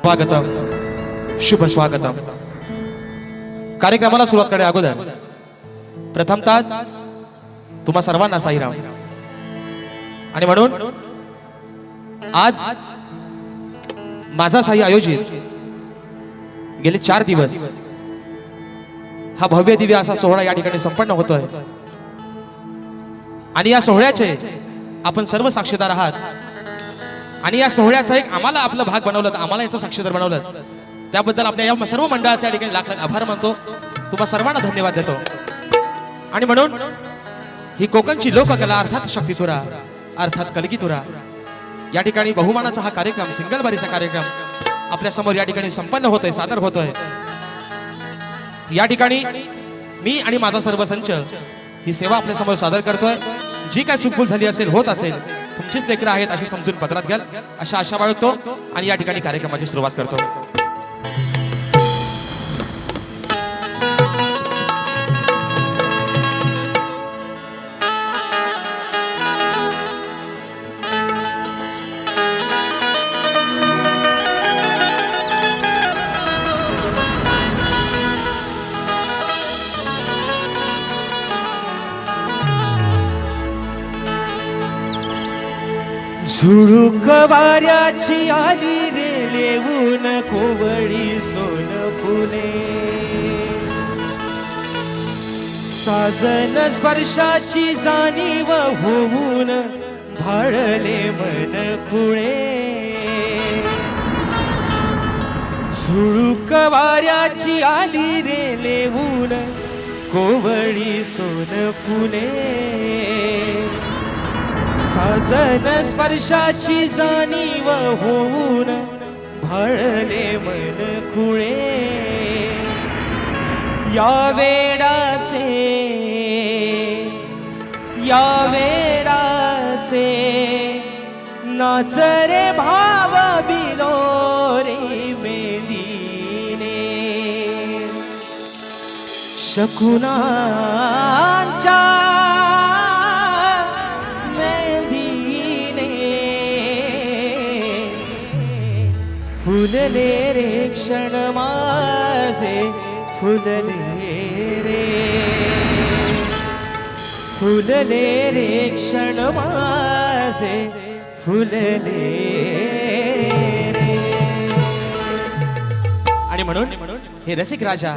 स्वागतम, शुभ स्वागतम. कार्यक्रमाला सुरुवात करण्या अगोदर प्रथमतः तुम्हा सर्वांना साईराम. आणि म्हणून आज माझा साई आयोजित गेले 4 दिवस हा भव्य दिव्य असा सोहळा या ठिकाणी संपन्न होतोय. आणि या सोहळ्याचे आपण सर्व साक्षीदार आहात. आणि या सोहळ्याचा एक आम्हाला आपला भाग बनवलं, आम्हाला याचा साक्षीदार बनवलं, त्याबद्दल आपल्या या सर्व मंडळाच्या या ठिकाणी लाख लाख आभार मानतो. तुम्हा सर्वांना धन्यवाद देतो. आणि म्हणून ही कोकणची लोककला अर्थात शक्तितुरा अर्थात कलगीतुरा या ठिकाणी बहुमानाचा हा कार्यक्रम, सिंगल बारीचा कार्यक्रम आपल्या समोर या ठिकाणी संपन्न होतोय, सादर होतोय. या ठिकाणी मी आणि माझा सर्व संच ही सेवा आपल्या समोर सादर करतोय. जी काय चूकभूल झाली असेल, होत असेल, तुमचीच लेकरं आहेत अशी समजून पत्रात घ्याल अशा आशा बाळगतो. आणि या ठिकाणी कार्यक्रमाची सुरुवात करतो. झुळूक वाऱ्याची आली रे लेवून कोवळी सोन फुले, साजन स्पर्शाची जाणीव होऊन भाळले मन खुळे. झुळूक वाऱ्याची आली रे लेवून कोवळी सोन फुले, साजन स्पर्शाची जाणीव होऊन भाळले मन खुळे. या वेडाचे नाच रे भाव बिलोरे मेलीने, शकुनांच्या फुलले रे क्षण माझे, फुलले रे, फुलले रे क्षण माझे, फुलले रे. आणि म्हणून हे रसिक राजा,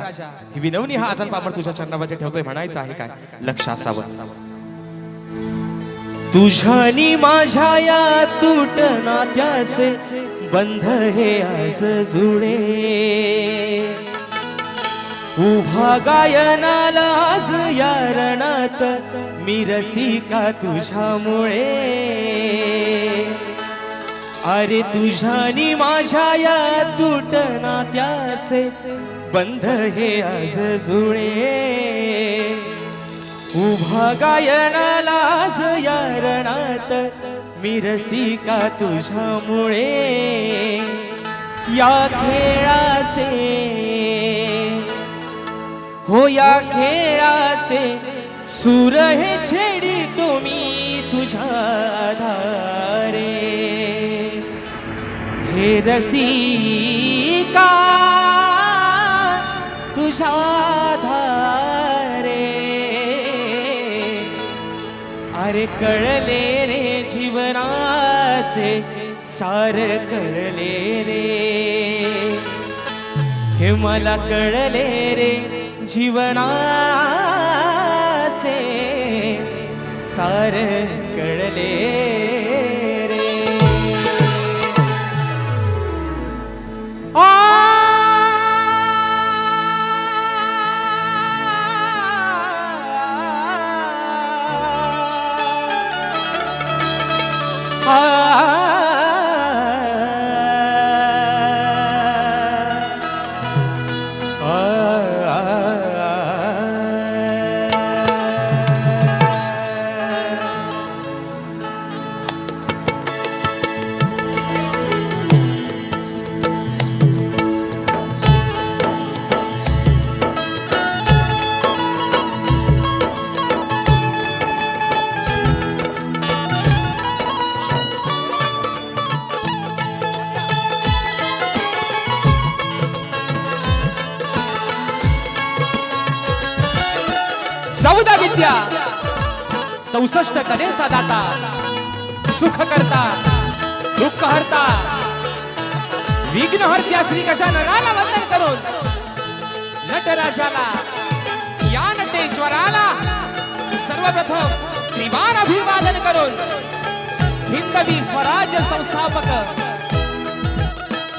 ही विनवणी हा आजन पामर तुझ्या चरणामध्ये ठेवतोय म्हणायचं आहे काय, लक्ष असावं. तुझ्यानी माझ्या या तूट नात्याचे बंध हे आज जुळे, उभा गायनाला आज या रणात मी रसिका तुझ्यामुळे. अरे तुझ्यानी माझ्या या तूट नात्याचे बंध हे आज जुळे, उभा गायनाला आज या रणात मी रसिका तुझ्यामुळे. या खेळाचे हो या खेळाचे सूर हे छेडी तुम्ही तुझ्या आधारे, हे रसिका तुझ्या आधारे. अरे कळले रे जीवनाचे सार कळले रे, हे मला कळले रे जीवनाचे सार कळले रे. विद्या 64 कलेचा दाता सुख करता दुःख हरता विघ्न हरत्या श्री गजाननाला वंदन करून नटराजाला या नटेश्वराला सर्वप्रथम त्रिवार अभिवादन करून हिंदवी स्वराज्य संस्थापक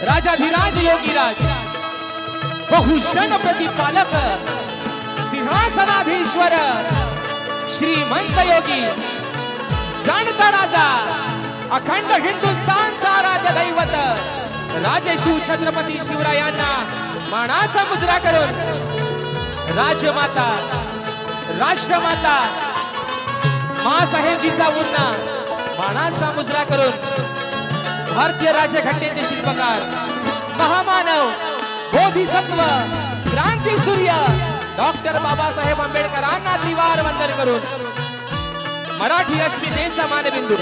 राजाधिराज योगीराज बहुजन प्रतिपालक सिंहासनाधीश्वर श्रीमंत योगी जाणता राजा अखंड हिंदुस्थानचा आराध्य दैवत राजशिव छत्रपती शिवरायांना मानाचा मुजरा करून राजमाता राष्ट्रमाता मासाहेबजीचा उन्ना मानाचा मुजरा करून भारतीय राज्यघटनेचे शिल्पकार महामानव बोधिसत्व क्रांती सूर्य डॉक्टर बाबासाहेब आंबेडकरांना त्रिवार वंदन करून मराठी अस्मितेचा मानबिंदू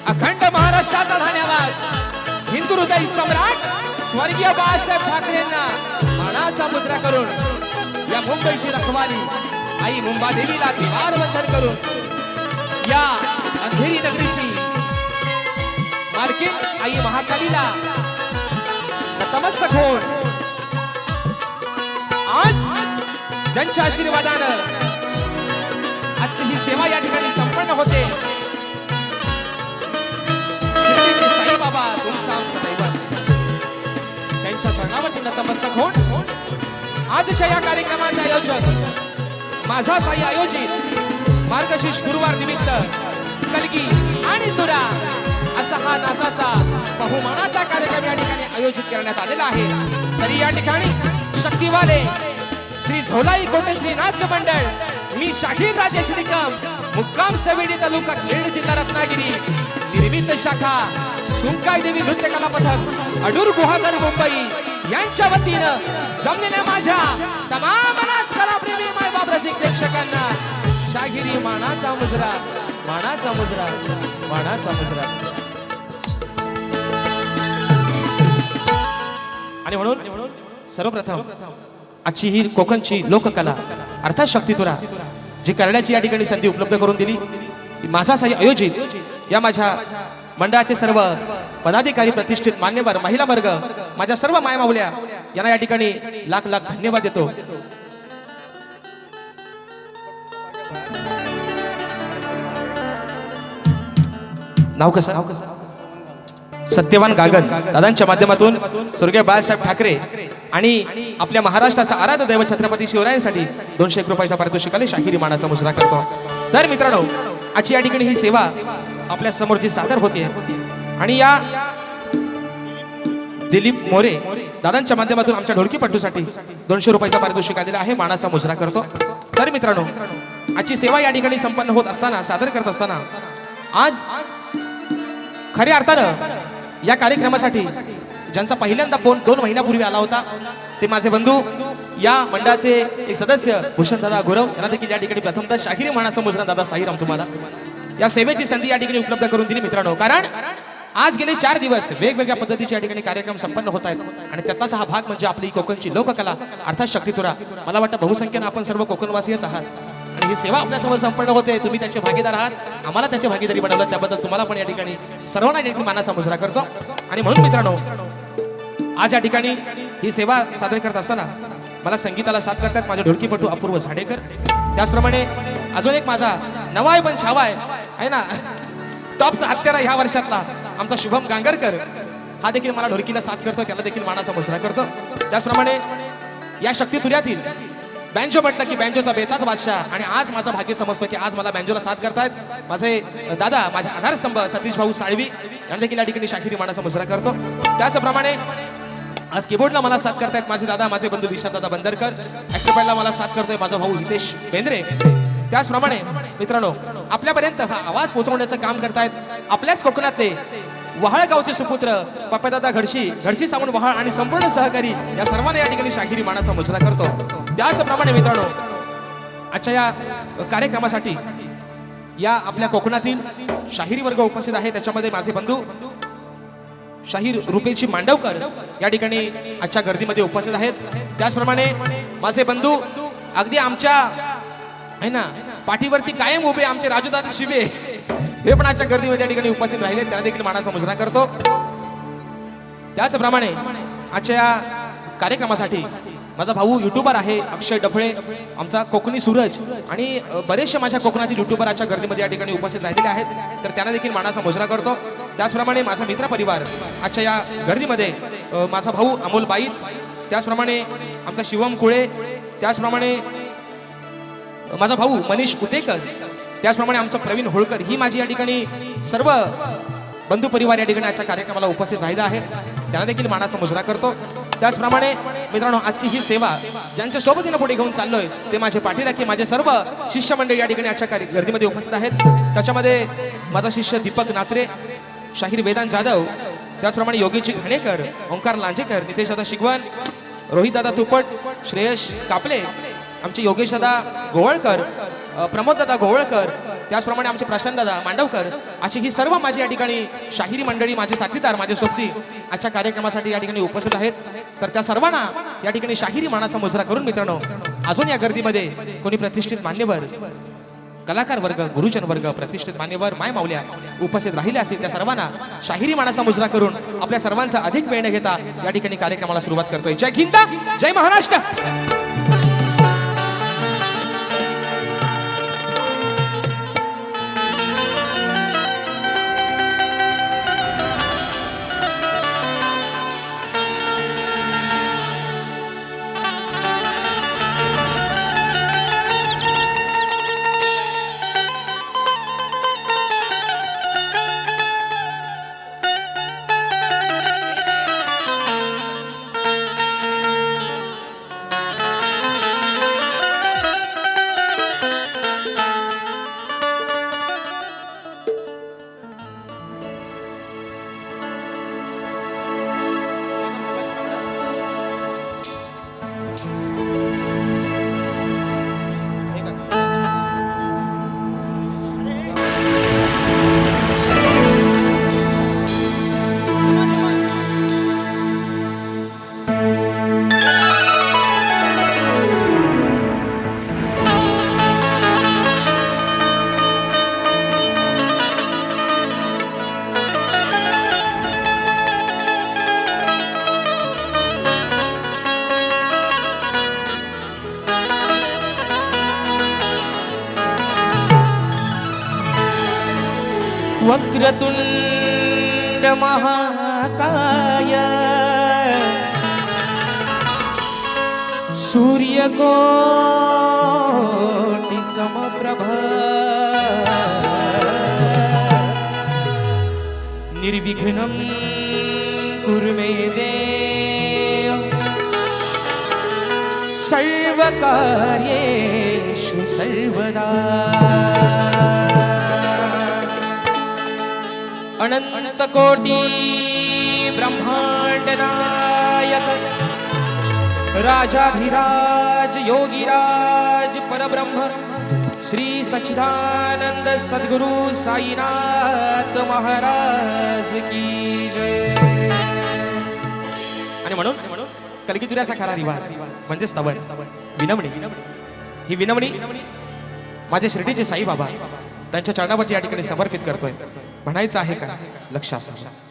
अखंड महाराष्ट्राचा धन्यवाद हिंदू हृदय सम्राट स्वर्गीय बाळासाहेब ठाकरेंना मानाचा मुजरा करून या मुंबईची रखवाली आई मुंबादेवीला त्रिवार वंदन करून या अंधेरी नगरीची मार्केट आई महाकालीला नतमस्तक होऊन आज ज्यांच्या आशीर्वादानं आजची ही सेवा या ठिकाणी संपन्न होते शिर्डीचे साईबाबा तुमचा आमचा दैवत त्यांच्या चरणावरती नतमस्तक होऊन आजच्या या कार्यक्रमाचे आयोजक माझा साई आयोजित मार्गशीर्ष गुरुवार निमित्त कलगी आणि तुरा असा हा नाचाचा बहुमानाचा कार्यक्रम या ठिकाणी आयोजित करण्यात आलेला आहे तरी या ठिकाणी शक्तिवाले श्री झोलाई कोटेश्री नाच मंडळ मी शाहीर राजेश्री निकम मुक्काम सवेडी तालुका खेड जिल्हा रत्नागिरी निर्मित शाखा सुंकाई देवी नृत्य कला पथक अडूर गुहागर मुंबई यांच्या वतीनं जमलेल्या माझ्या तमाम नाच कलाप्रेमी मायबाप रसिक प्रेक्षकांना शाहिरी मानाचा मुजरा मानाचा मुजरा मानाचा मुजरा आणि म्हणून सर्वप्रथम आजची ही कोकणची लोककला अर्थात शक्तितुरा जी करण्याची या ठिकाणी संधी उपलब्ध करून दिली माझा साई आयोजित या माझ्या मंडळाचे सर्व पदाधिकारी प्रतिष्ठित मान्यवर महिला वर्ग माझ्या सर्व मायमाऊल्या यांना या ठिकाणी लाख लाख धन्यवाद देतो नाव कसं सत्यवान गागन दादांच्या माध्यमातून स्वर्गीय बाळासाहेब ठाकरे आणि आपल्या महाराष्ट्राचा आराध्य दैवत छत्रपती शिवरायांसाठी 201 रुपयाचा पारितोषिकाने शाहिरी मानाचा मुजरा करतो तर मित्रांनो आजची या ठिकाणी ही सेवा आपल्या समोर जी सादर होते आणि या दिलीप मोरे दादांच्या माध्यमातून आमच्या ढोलकीपट्टूसाठी 200 रुपयाचा पारितोषिक आलेला आहे मानाचा मुजरा करतो तर मित्रांनो आजची सेवा या ठिकाणी संपन्न होत असताना सादर करत असताना आज खऱ्या अर्थानं या कार्यक्रमासाठी ज्यांचा पहिल्यांदा फोन 2 महिन्यापूर्वी आला होता ते माझे बंधू या मंडळाचे एक सदस्य भूषण दादा गुरव यांना देखील या ठिकाणी प्रथमतः शाहिरी मानाचा मुजरा दादा साईराम तुम्हाला या सेवेची संधी या ठिकाणी उपलब्ध करून दिली मित्रांनो कारण आज गेले 4 दिवस वेगवेगळ्या पद्धतीचे या ठिकाणी कार्यक्रम संपन्न होत आहेत आणि त्यातलाच हा भाग म्हणजे आपली कोकणची लोककला अर्थात शक्तितुरा मला वाटतं बहुसंख्येने आपण सर्व कोकणवासीयच आहात आणि ही सेवा आपल्यासमोर संपन्न होते तुम्ही त्याचे भागीदार आहात आम्हाला त्याची भागीदारी बनवलं त्याबद्दल तुम्हाला पण या ठिकाणी सर्वांना या ठिकाणी मानाचा मुजरा करतो आणि म्हणून मित्रांनो आज या ठिकाणी ही सेवा सादर करत असताना मला संगीताला साथ करतात माझे ढोलकीपटू अपूर्व साडेकर त्याचप्रमाणे अजून एक माझा नवाय पण छावाय आहे ना टॉपचा हत्यारा ह्या वर्षातला आमचा शुभम गांगरकर हा देखील मला ढोलकीला साथ करतो त्याला देखील मानाचा मुजरा करतो त्याचप्रमाणे या शक्तितुऱ्यातील बँजो म्हटलं की बँजोचा बेताच बादशाह आणि आज माझं भाग्य समजतो की आज मला बँजोला साथ करतायत माझे दादा माझे आधारस्तंभ सतीश भाऊ साळवी यांना देखील या ठिकाणी शाहिरी मानाचा मुजरा करतो त्याचप्रमाणे आज कीबोर्डला मला साथ करतायत माझे दादा माझे बंधू विशाल दादा बंदरकर ऍक्टरपॅडला मला साथ करतोय माझा भाऊ हितेश बेंद्रे त्याचप्रमाणे मित्रांनो आपल्यापर्यंत हा आवाज पोहोचवण्याचं काम करतायत आपल्याच कोकणातले वहाळगावचे सुपुत्र पप्पादादा घडशी सावंत वहाळ आणि संपूर्ण सहकारी या सर्वांना या ठिकाणी शाहिरी मानाचा मुजरा करतो त्याचप्रमाणे मित्रांनो आजच्या या कार्यक्रमासाठी या आपल्या कोकणातील शाहिरी वर्ग उपस्थित आहे त्याच्यामध्ये माझे बंधू शाहीर रुपेशी मांडवकर या ठिकाणी आजच्या गर्दीमध्ये उपस्थित आहेत त्याचप्रमाणे माझे बंधू अगदी आमच्या आहे ना, पाठीवरती कायम उभे आमचे राजूदादा शिबे हे पण आजच्या गर्दीमध्ये या ठिकाणी उपस्थित राहिले, त्यांना देखील मानाचा मुजरा करतो. त्याचप्रमाणे आजच्या या कार्यक्रमासाठी माझा भाऊ युट्यूबर आहे अक्षय डफळे, आमचा कोकणी सूरज आणि बरेचसे माझ्या कोकणातील युट्यूबर आजच्या गर्दीमध्ये या ठिकाणी उपस्थित राहिलेले आहेत, तर त्यांना देखील मानाचा मुजरा करतो. त्याचप्रमाणे माझा मित्र परिवार आजच्या या गर्दीमध्ये माझा भाऊ अमोल बाईत, त्याचप्रमाणे आमचा शिवम कुळे, त्याचप्रमाणे माझा भाऊ मनीष उतेकर, त्याचप्रमाणे आमचा प्रवीण होळकर, ही माझी या ठिकाणी सर्व बंधू परिवार या ठिकाणी आजच्या कार्यक्रमाला उपस्थित राहिला आहे, त्यांना देखील मानाचा मुजरा करतो. त्याचप्रमाणे मित्रांनो, आजची ही सेवा ज्यांच्या सोबतीनं पुढे घेऊन चाललोय ते माझे पाठीराखी माझे सर्व शिष्यमंडळी या ठिकाणी आजच्या गर्दीमध्ये उपस्थित आहेत. त्याच्यामध्ये माझा शिष्य दीपक नाचरे, शाहीर वेदांत जाधव, त्याचप्रमाणे योगेश घाणेकर, ओंकार लांजेकर, नितेश दादा शिगवण, रोहित दादा तुपट, श्रेयश कापले, आमचे योगेश दादा गोवळकर, प्रमोद दादा गोवळकर, त्याचप्रमाणे आमचे प्रशांत दादा मांडवकर, अशी ही सर्व माझी या ठिकाणी शाहिरी मंडळी, माझे साथीदार, माझे सोबती आजच्या कार्यक्रमासाठी या ठिकाणी उपस्थित आहेत. तर त्या सर्वांना या ठिकाणी शाहिरी मानाचा मुजरा करून मित्रांनो, अजून या गर्दीमध्ये कोणी प्रतिष्ठित मान्यवर, कलाकार वर्ग, गुरुजन वर्ग, प्रतिष्ठित मान्यवर, माय माऊल्या उपस्थित राहिले असतील, त्या सर्वांना शाहिरी मानाचा मुजरा करून आपल्या सर्वांचा अधिक वेळ न घेता या ठिकाणी कार्यक्रमाला सुरुवात करतोय. जय हिंद, जय महाराष्ट्र. वक्रतुंड महाकाय सूर्यकोटि समप्रभ निर्विघ्नं कुरु मे देव सर्वकार्येषु सर्वदा. अनंत कोटी ब्रह्मांड नायक राजाधिराज योगीराज परब्रह्म श्री सच्चिदानंद सद्गुरु साईनाथ महाराज की जय. आणि म्हणून कलगीतुऱ्याचा खरा रिवाज म्हणजे स्तवन, विनवणी. ही विनवणी माझे शिर्डीचे साईबाबा त्यांच्या चरणावरती या ठिकाणी समर्पित करतोय. म्हणायचं आहे का? लक्ष असावं.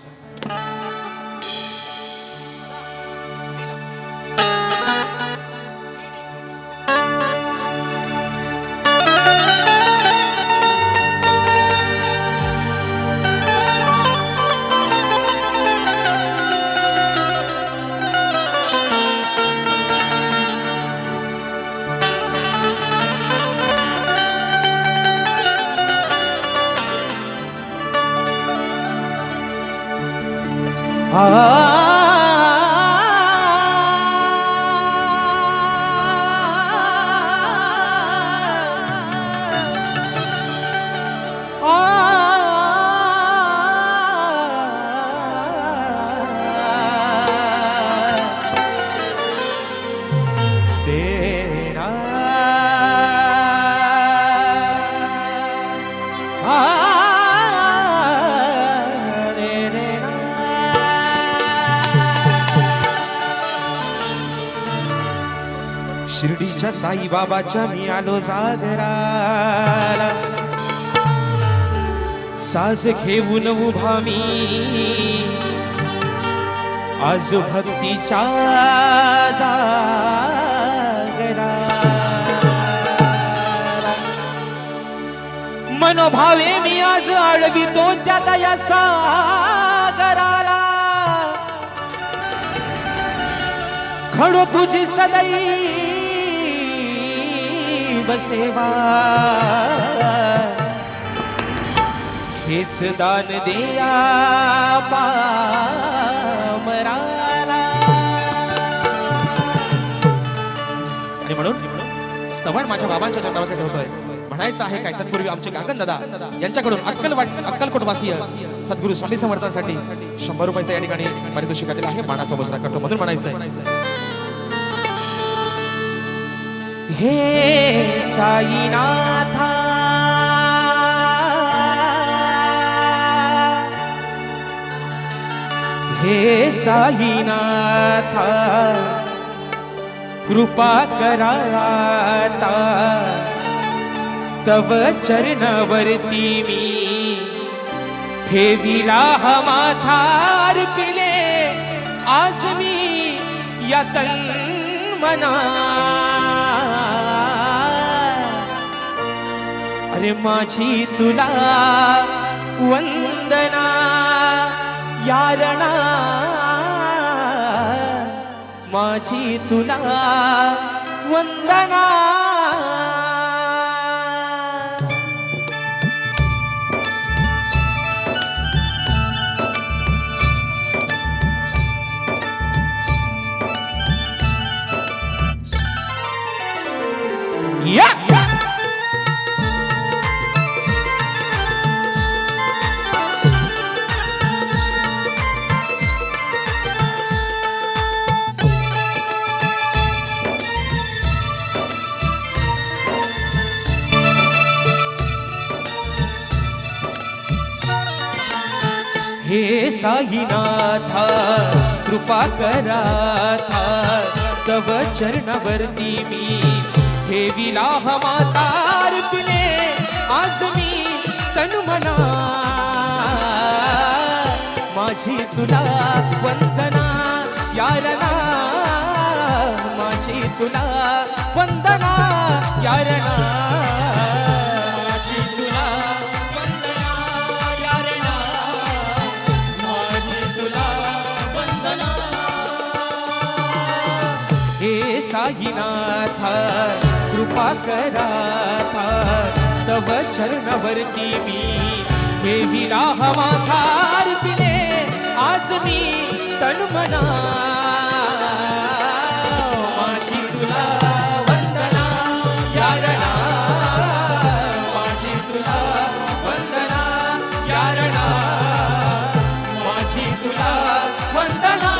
शिर्डीच्या साईबाबाच्या मी आलो जागराला, साज घेऊन उभा मी आज भक्तीच्या जागराला. मनोभावे मी आज आळवितो त्या दया सागराला, खडो तुझी सदैव सेवा, हेच दान देया पामराला. आणि म्हणून स्तवन माझ्या बाबांच्या चरणावर ठेवतोय. म्हणायचं आहे काय तत्पूर्वी आमचे गागन दादा यांच्याकडून अक्कलकोटवासीय सद्गुरू स्वामी समर्थांसाठी 100 रुपयाचं या ठिकाणी पारितोषिक दिलं आहे. मानाचा मुजरा करतो म्हणून म्हणायचं आहे, हे साईनाथा हे साईनाथा कृपा कराता, तव चरणावरती मी ठेविला हा माथार पिले आज मी या तन्मना. अरे माझी तुला वंदना यारणा, माझी तुला वंदना. या हे साईनाथा कृपा कराथा, तव चरणावरती मी ठेविला हा मातार पिले आज मी तन्मना. माझी तुला वंदना यारणा, माझी तुला वंदना यारणा, माझी तुला वंदना यारणा, माझी तुला वंदना. हे साईनाथा कृपा कराथा, तव चरणावरती मी ठेविला हा माथार पिले आज मी तन्मना. माझी तुला वंदना यारणा, माझी तुला वंदना यारणा, माझी तुला वंदना.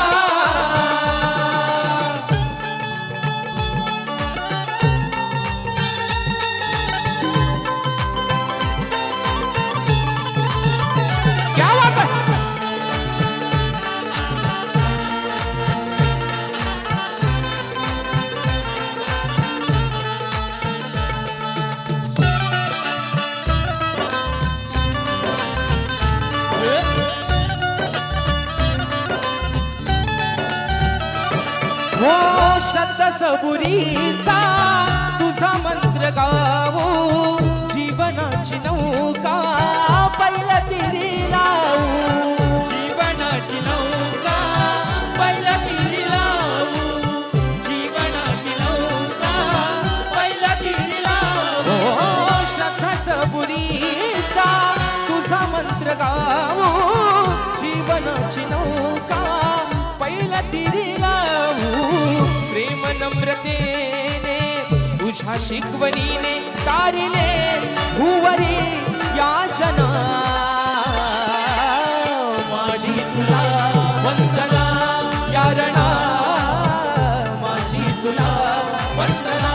हो श्रद्धा सबुरीचा तुझा मंत्र गावो, जीवनाची नौका पहिला तिरी लावू, जीवनाची नौका पहिला तिरी लावू, जीवनाची नौका पहिला तिरी लावू. हो श्रद्धा सबुरीचा तुझा मंत्र गावो, जीवनाची नौका पहिला तिरी लावू. प्रेम नम्रतेने तुझ्या शिकवणीने तारिले भुवरी याचना. माझी तुला वंदना यारणा, माझी तुला वंदना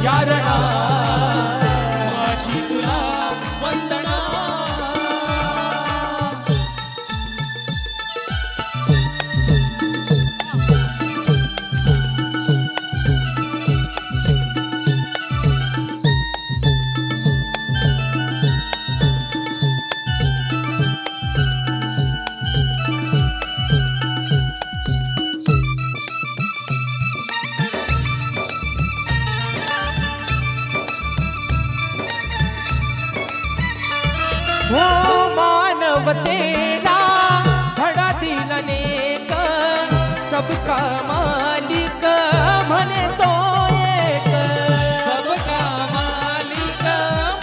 यारणा, माझी तुला वंदना. सबका मालिक म्हणे तो एक, सबका मालिक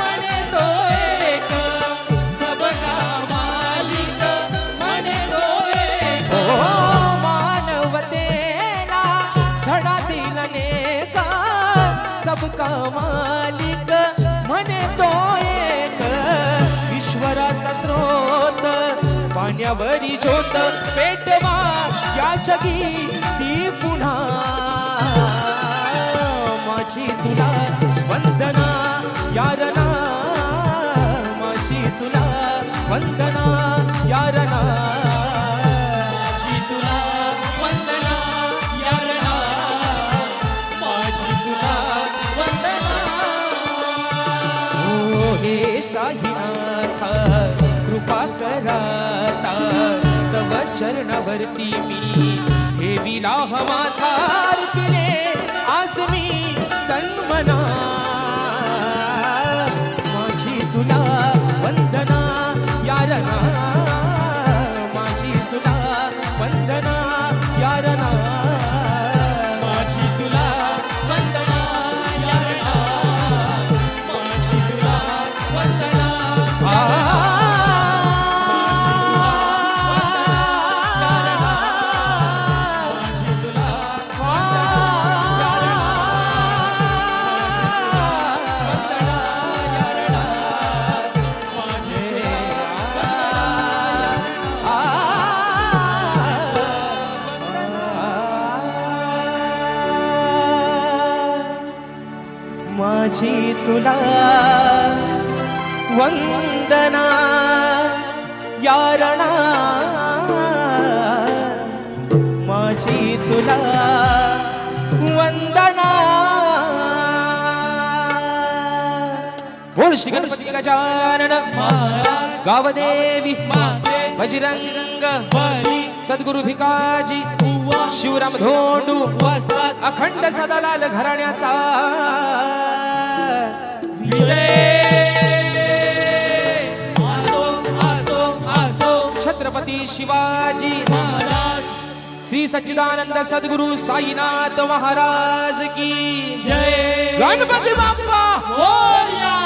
म्हणे तो एक, सबका मालिक म्हणे तो एक. ओ मानवतेला धडा दिलाने का, सबका मालिक म्हणे तो एक. ईश्वराचा स्रोत पाण्यावरी ज्योत, पेटवा या जगी ती पुन्हा. माझी तुला वंदना यारना, माझी तुला वंदना यारना. माझी तुला वंदना यारणा, माझी तुला वंदना. ओ हे साईनाथ कृपा कराता, तव चरणावरती मी ठेविला हा माथा. अर्पिले आज मी सन्मना, माझी तुला वंदना यारना, माझी तुला वंदना यारना. माझी तुला वंदना यारणा, माझी तुला वंदना. माझी तुला वंदना यारणा, माझी तुला वंदना. बोल श्री गणपती गजानन महाराज गावदेवी माते बजरंग बली सद्गुरु भिकाजी बुवा शिवराम धोंडू वस्तात अखंड सदालाल घराण्याचा विजय. असो असो असो छत्रपती शिवाजी महाराज श्री सच्चिदानंद सद्गुरु साईनाथ महाराज की जय. गणपती बाप्पा मोरया.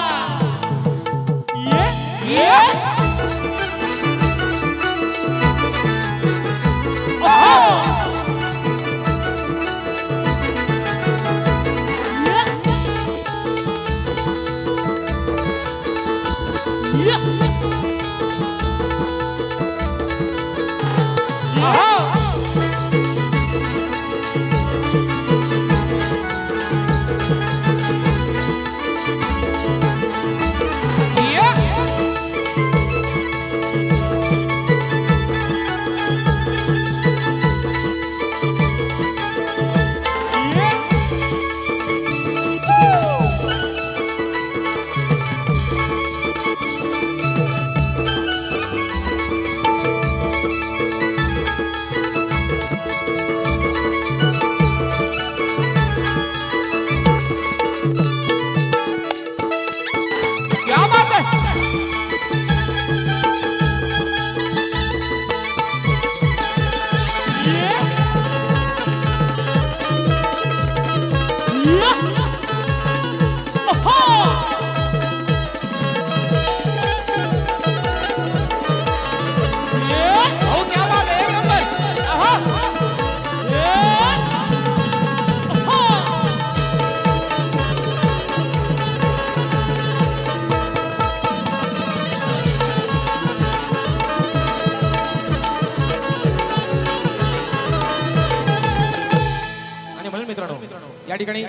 या ठिकाणी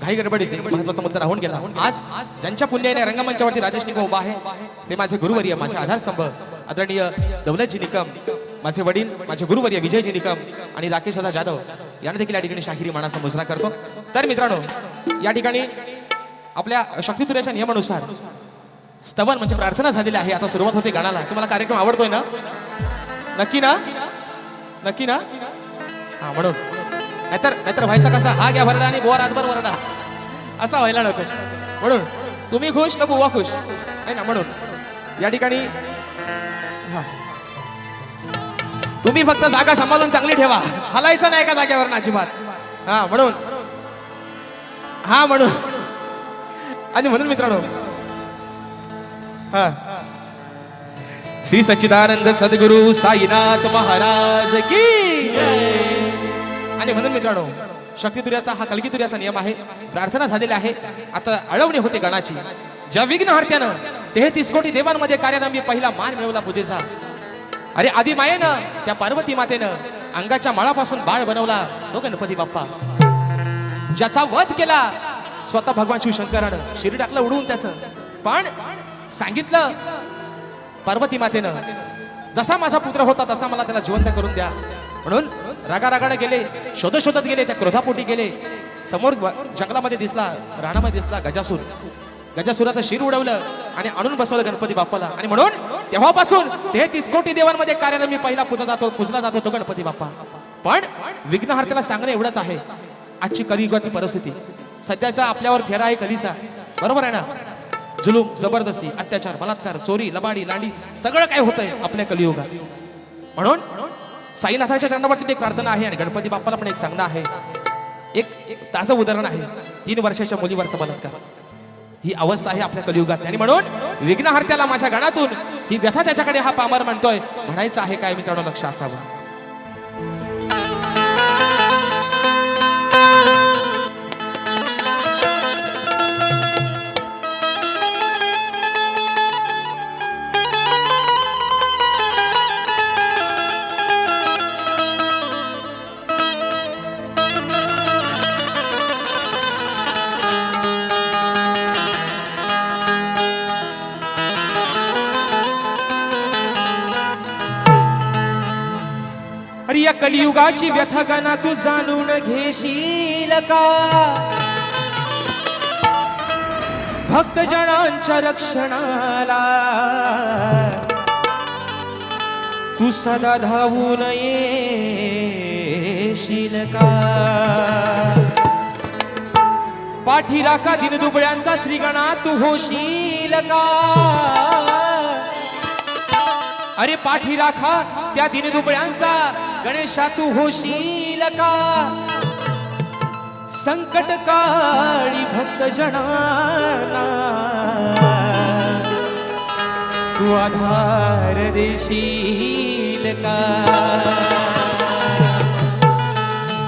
घाई गडबडीत एक महत्त्वाचा मुद्दा राहून गेला. आज ज्यांच्या पुण्याने रंगमंचावरती राजेश निकम उभा आहे ते माझे गुरुवर्य, माझे आधारस्तंभ आदरणीय दौलतजी निकम, माझे वडील, माझे गुरुवर्य विजयजी निकम आणि राकेश दादा जाधव यांना देखील या ठिकाणी शाहिरी मानाचा मुजरा करतो. तर मित्रांनो, या ठिकाणी आपल्या शक्तितुऱ्याच्या नियमानुसार स्तवन म्हणजे प्रार्थना झालेली आहे. आता सुरुवात होते गाण्याला. तुम्हाला कार्यक्रम आवडतोय ना? नक्की ना? नक्की ना? हा, म्हणून नाहीतर व्हायचा कसा, हा घ्या भरडा आणि बुवा रातभर वरडा, असा व्हायला नको. म्हणून तुम्ही खुश तर बुवा खुश आहे ना. म्हणून या ठिकाणी तुम्ही फक्त जागा सांभाळून चांगली ठेवा, हलायचं नाही का जागेवर अजिबात. हा म्हणून आणि म्हणून मित्रांनो, हा श्री सच्चिदानंद सद्गुरु साईनाथ महाराज की आणि म्हणून मित्रांनो, शक्ती तुर्याचा हा कलगी तुर्याचा नियम आहे. प्रार्थना झालेली आहे, आता अळवणी होते गणाची. ज्या विघ्नहर्त्यानं 33 कोटी देवांमध्ये कार्यारंभी पहिला मान मिळवला पूजेचा. अरे आधी मायेनं त्या पार्वती मातेनं अंगाच्या माळापासून बाळ बनवला तो गणपती बाप्पा. ज्याचा वध केला स्वतः भगवान शिवशंकरानं, शिरी टाकलं उडवून त्याचं. पण सांगितलं पार्वती मातेनं, जसा माझा पुत्र होता तसा मला त्याला जिवंत करून द्या. म्हणून रागारागाने गेले, शोधत गेले, त्या क्रोधापोटी गेले. समोर जंगलामध्ये दिसला, राणामध्ये दिसला गजासूर. गजासुराचं शिर उडवलं आणि आणून बसवलं गणपती बाप्पाला. आणि म्हणून तेव्हापासून 33 कोटी देवांमध्ये कार्यारंभी पहिला पूजला जातो तो गणपती बाप्पा. पण विघ्नहर्त्याला सांगणं एवढंच आहे, आजची कलियुगाची परिस्थिती, सध्याचा आपल्यावर फेरा आहे कलीचा, बरोबर आहे ना. जुलूम, जबरदस्ती, अत्याचार, बलात्कार, चोरी, लबाडी, लांडी सगळं काय होतंय आपल्या कलियुगात. म्हणून साईनाथाच्या चरणावरती एक प्रार्थना आहे आणि गणपती बाप्पाला पण एक सांगणं आहे. एक ताजं उदाहरण आहे 3 वर्षाच्या मुलीवरचा बलात्कार. ही अवस्था आहे आपल्या कलियुगात. आणि म्हणून विघ्नहर्त्याला माझ्या गणातून ही व्यथा त्याच्याकडे हा पामर म्हणतोय. म्हणायचं आहे काय मित्रांनो, लक्ष असावं. अरे या कलियुगाची व्यथा गाना तू जाणून घेशील का? भक्तजनांच्या रक्षणाला तू सदा धावून येशील का? पाठी राखा दिनदुबळ्यांचा श्रीगणा तू होशील का? अरे पाठी राखा त्या दिनदुबळ्यांचा गणेशा तू होशील का? संकट काळी भक्तजनांना तू आधार देशील का?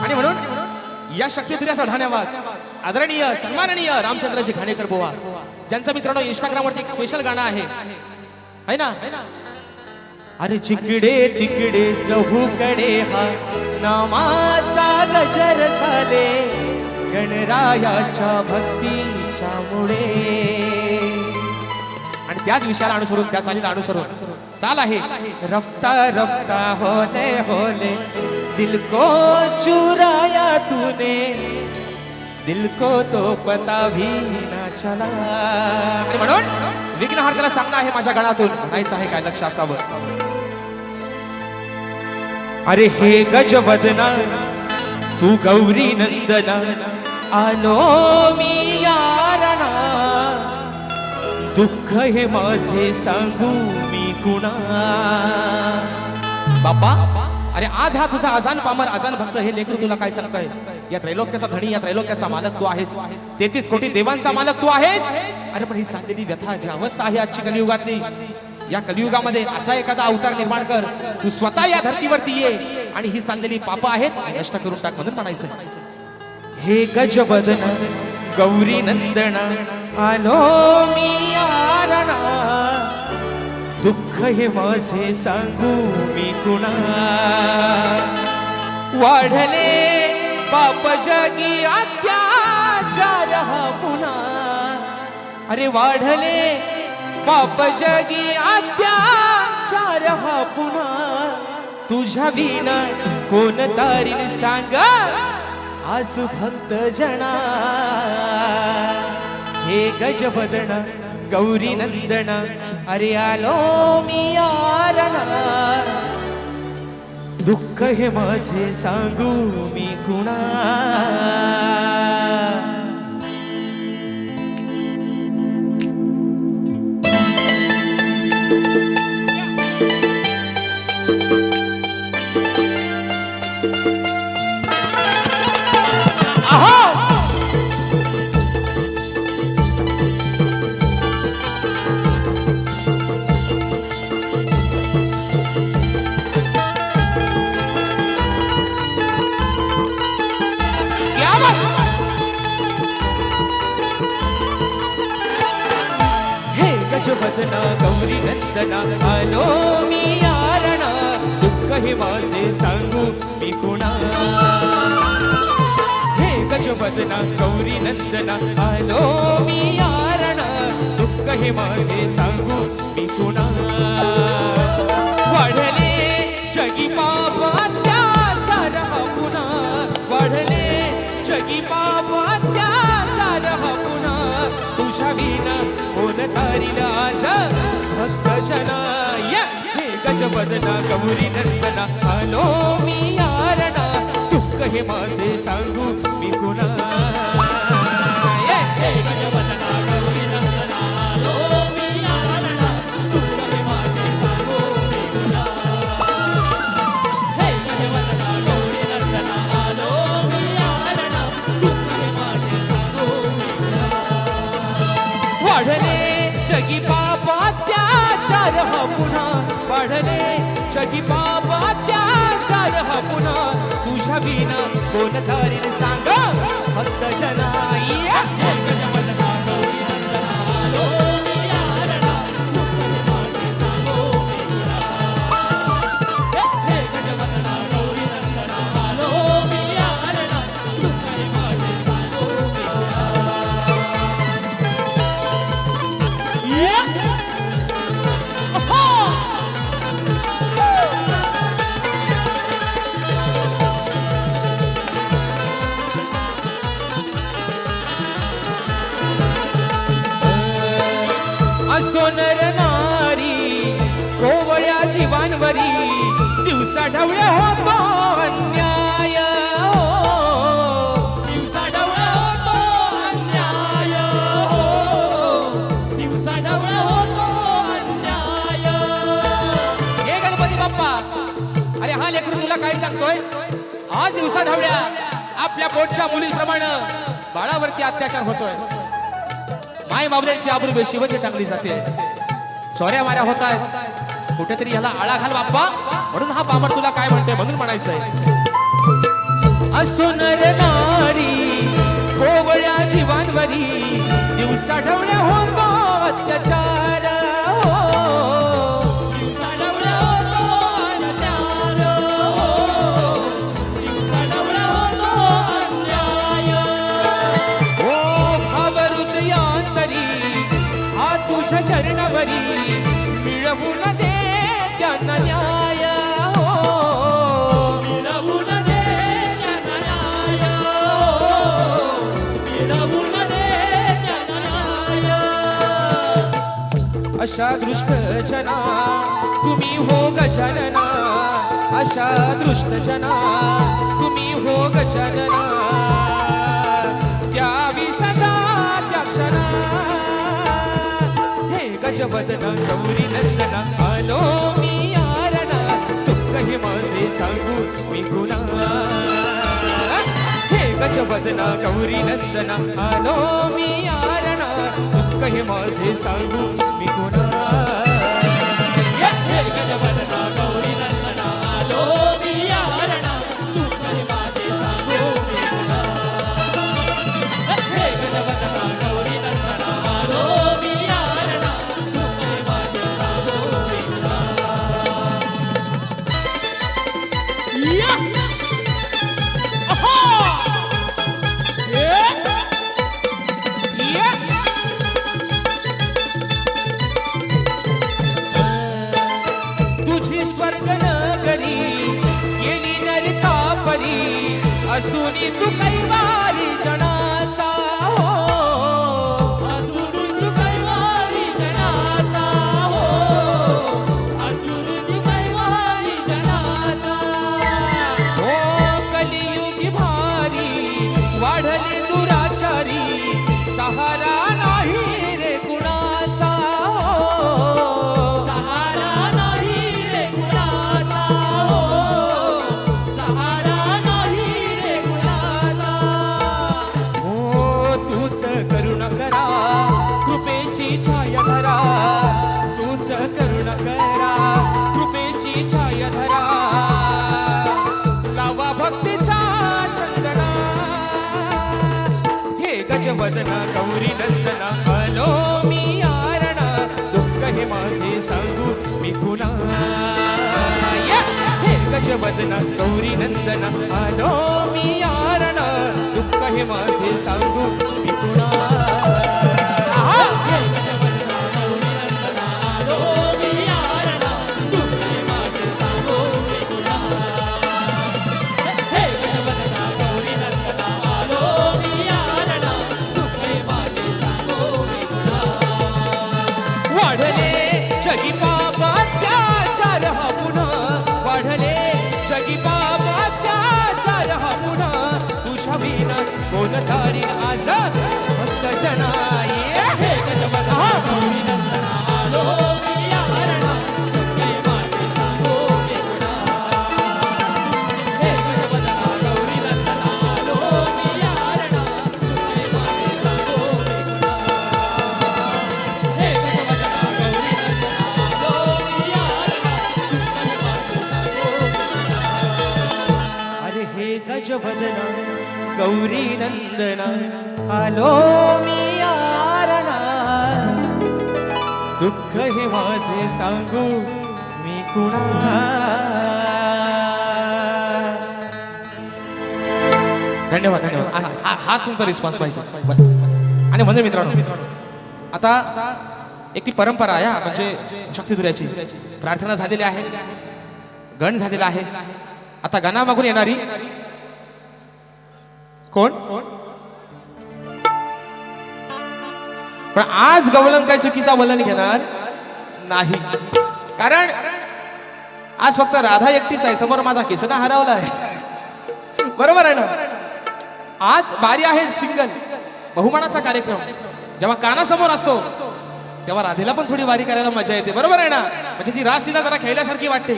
आणि म्हणून या शक्तीतुर्याचा धन्यवाद आदरणीय सन्माननीय रामचंद्रजी घाणेकर बुवा, ज्यांचं मित्रांनो इंस्टाग्रामवरती एक स्पेशल गाणं आहे ना. अरे जिकडे तिकडे चहूकडे हा नामाचा गजर झाले, गणरायाच्या भक्तीच्या मुळे. आणि त्याच विषयाला अनुसरून, त्या चालीला अनुसरून चाल आहे. रफ्ता रफ्ता होले होले दिल को चुराया तूने, दिल को तो पता भी ना चला. आणि म्हणून विघ्नहर्त्याला सांगणं आहे माझ्या गणातून, म्हणायचं आहे काय, लक्ष असावं. अरे हे गजवदना तू गौरी नंदना, आलो मी यारणा, दुःख हे माझे सांगू मी कुणा. बाप्पा, अरे आज हा तुझा आजान पामर, आजान भक्त हे लेकरू तुला काय सांगताय? या त्रैलोक्याचा धनी, या त्रैलोक्याचा मालक तू आहेस, 33 कोटी देवांचा मालक तू आहेस. अरे पण ही चाललेली व्यथा, जी अवस्था आहे आजची कलियुगातली, या कलियुगामध्ये असा एखादा अवतार निर्माण कर, तू स्वतः या धर्तीवरती ये आणि ही चाललेली पाप आहेत नष्ट करून टाक म्हणून म्हणायचं. हे गजबदना गौरी नंदना, आलो मी यारणा, दुःख हे माझे सांगू मी कुणा. वाढले पाप जगी अत्याचार हा पुन्हा, अरे वाढले पाप जगी अत्याचार हा पुन्हा. तुझ्या विना कोण तारील सांग आज भक्त जना. हे गजबदना गौरी नंदना, अरे आलो मी यारणा, दुःख हे माझे सांगू मी कुणा. नंदना आलो मी यारण दुःख हे माझे सांगू मी कुणा हे गजवदना गौरी नंदना आलो मी यारण दुःख हे माझे सांगू मी कुणा वाढले जगी पाप अत्याचार हा पुन्हा वाढले जगी पाप अत्याचार हा पुन्हा तुझ्या विना कोण तारील आज भक्त जना हे गजवदना गौरी नंदना आलो मी यारणा दुःख हे माझे सांगू मी कुणा हे गजवदना गौरी नंदना आलो मी यारणा दुःख हे माझे सांगू मी तुला हे गजवदना गौरी नंदना आलो मी यारणा दुःख हे माझे सांगू मी तुला वाढले जगी पाप अत्याचार हा पुन्हा वाढले जगी पाप अत्याचार हा पुन्हा तुझ्या विना कोण तारील सांग भक्त जना हे गजवदना गौरी नंदना आलो मी यारणा दुःख हे माझे सांगू मी तुला हे गजवदना गौरी नंदना आलो मी यारणा दुःख हे माझे सांगू मी तुला असो नर नारी कोवळ्या जीवांवरी दिवसा ढवळ्या होतो अन्याय दिवसा ढवळा होतो अन्याय दिवसा ढवळा होतो अन्याय हे गणपती बाप्पा अरे हा लेकरू तुला काय सांगतोय आज दिवसा ढवळ्या आपल्या पोटच्या मुलीप्रमाणे बाळावरती अत्याचार होतोय माय बाबल्यांची आबरू बेशिवची टांगली जाते चोऱ्या माऱ्या होत आहेत कुठेतरी ह्याला आळा घाल बाप्पा म्हणून हा पामर तुला काय म्हणतोय म्हणून म्हणायचंय असो नर नारी कोवळ्या जीवांवरी दिवसा ढवळ्या होतो अत्याचार दिवसा ढवळा होतो अन्याय दिवसा ढवळा होतो अन्याय ओ भावहृदयांतरी हा तुझ्या चरणावरी मिळवून दे त्यांना न्याय मिळवून दे त्यांना न्याय मिळवून दे त्यांना न्याय अशा दृष्ट जना तुम्ही हो गजानना अशा दृष्ट जना तुम्ही हो गजानना द्यावी सदा त्या क्षणा हे गजवदना गौरी नंदना आलो मी यारणा दुःख हे माझे सांगू मी कुणा हे गजवदना गौरी नंदना आलो मी यारणा दुःख हे माझे सांगू मी कुणा हे गजवदना गौरी नंदना आलो मी यारणा दुःख हे माझे सांगू मी तुला हे गजवदना गौरी नंदना आलो मी यारणा दुःख हे माझे सांगू मी तुला या तुझी स्वर्ग नगरी गेली नरकापरी असुनी तू कैवारी जनाचा हो असुर तू कैवारी जनाचा हो असुर तू कैवारी जनाचा हो कलियुगी भारी वाढले दुराचारी सहारा नाही रे कुणाचा हो सहारा नाही रे कुणाचा हो सहारा नाही रे कुणाचा हो तूच करुण करा कृपेची छाया धरा तूच करुण करा कृपेची छाया धरा लावा भक्तीचा चंदना हे गजवदना गौरी नंदना आलो मी यारणा दुःख हे माझे सांगू गज वदना गौरी नंदना आलो मी यारणा दुःख हे माझे सांगू मी कुणा हे गजवदना गौरी नंदना आलो मी यारणा दुःख हे माझे सांगू मी कुणा हे गजवदना गौरी नंदना आलो मी यारणा दुःख हे माझे सांगू मी कुणा वाढले जगी पापात्याचार हा पुन्हा वाढले जगी पापात्याचार हा पुन्हा तुझ्या विना कोण तारील आज भक्त जनाई हे गजवदना गौरी नंदना आलो मी यारणा दुःख हे माझे सांगू मी कुणा हे गजवदना गौरी नंदना आलो मी यारणा दुःख हे माझे सांगू मी कुणा हे गजवदना गौरी नंदना आलो मी यारणा दुःख हे माझे सांगू मी कुणा अरे हे गजवदना गौरी नंदना आलो मी यारणा दुःख हे माझे सांगू मी कुणा धन्यवाद धन्यवाद हाच तुमचा रिस्पॉन्स पाहिजे बस आणि म्हणजे मित्रांनो आता एक ती परंपरा आहे हा, म्हणजे शक्तिधुऱ्याची प्रार्थना झालेली आहे गण झालेला आहे आता गणा मागून येणारी कोण पण आज गवलन काय चुकीचा वलन घेणार नाही कारण आज फक्त राधा एकटीच आहे समोर माझा किसना हरवला आहे बरोबर आहे ना आज बारी आहे सिंगल बहुमानाचा कार्यक्रम जेव्हा कानासमोर असतो तेव्हा राधेला पण थोडी वारी करायला मजा येते बरोबर आहे ना म्हणजे ती रास तिला जरा खेळल्यासारखी वाटते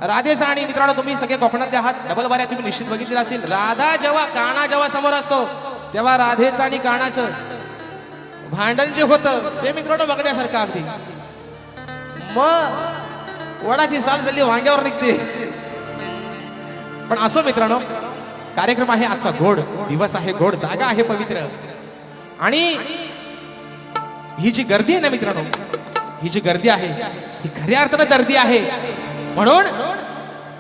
राधेचा आणि मित्रांनो तुम्ही सगळे कोकणातले आहात डबल बाऱ्या तुम्ही निश्चित बघितले असेल राधा जेव्हा समोर असतो तेव्हा राधेचं आणि कानाचं भांडण जे होतं ते मित्रांनो बघण्यासारखं अगदी मग वडाची साल झाली वांग्यावर निघते पण असो मित्रांनो कार्यक्रम आहे आजचा गोड दिवस आहे गोड जागा आहे पवित्र आणि ही जी गर्दी आहे ना मित्रांनो ही जी गर्दी आहे ही खऱ्या अर्थानं गर्दी आहे म्हणून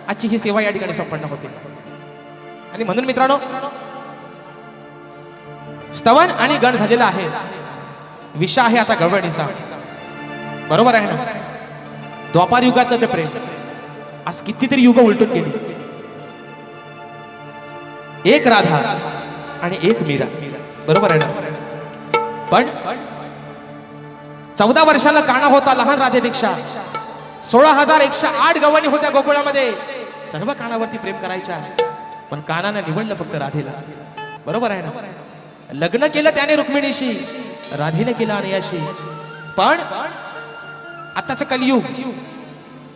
आजची ही सेवा या ठिकाणी संपन्न होते आणि म्हणून मित्रांनो स्तवन आणि गण झालेला आहे विषय आहे आता गवळणीचा बरोबर आहे ना द्वापार युगातलं ते प्रेम आज कितीतरी युग उलटून गेली एक राधा आणि एक मीरा बरोबर आहे ना पण 14 वर्षाला काना होता लहान राधेपेक्षा 16,108 गवळणी होत्या गोकुळामध्ये सर्व कानावरती प्रेम करायच्या पण कानानं निवडलं फक्त राधेला बरोबर आहे ना लग्न केलं त्याने रुक्मिणीशी राधेने केलं अनयाशी पण आताचं कलियुग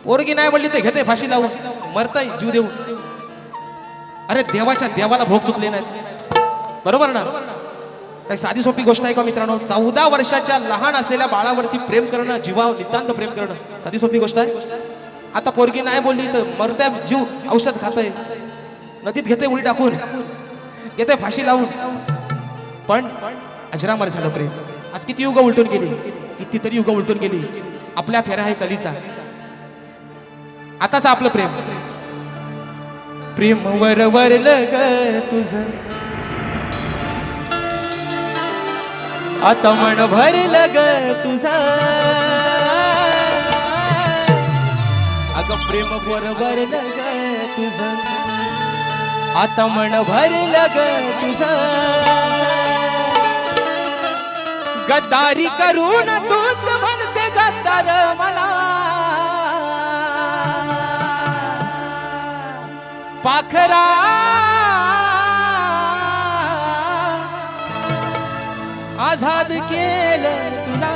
पोरगी नाही म्हणली तर घेते फाशी लावून मरतय जीव देऊन अरे देवाच्या देवाला भोग चुकले नाहीत बरोबर ना काही साधी सोपी गोष्ट आहे का मित्रांनो 14 वर्षाच्या लहान असलेल्या बाळावरती प्रेम करणं जीवावर नितांत प्रेम करणं साधी सोपी गोष्ट आहे आता पोरगी नाही बोलली तर मरत्या जीव औषध खातय नदीत घेते उडी टाकून घेते फाशी लावून पण अजरामर झालं प्रेम आज किती युग उलटून गेली कितीतरी युग उलटून गेली आपल्या फेरा आहे कलीचा आताच आपलं प्रेम प्रेम वरवरलं ग तुझं आता मन भरलं ग तुझं अगं प्रेम वरवरलं ग तुझं आता मन भरलं ग तुझं गद्दारी करून तूच म्हणते गद्दार मला पाखरा आझाद केलं तुला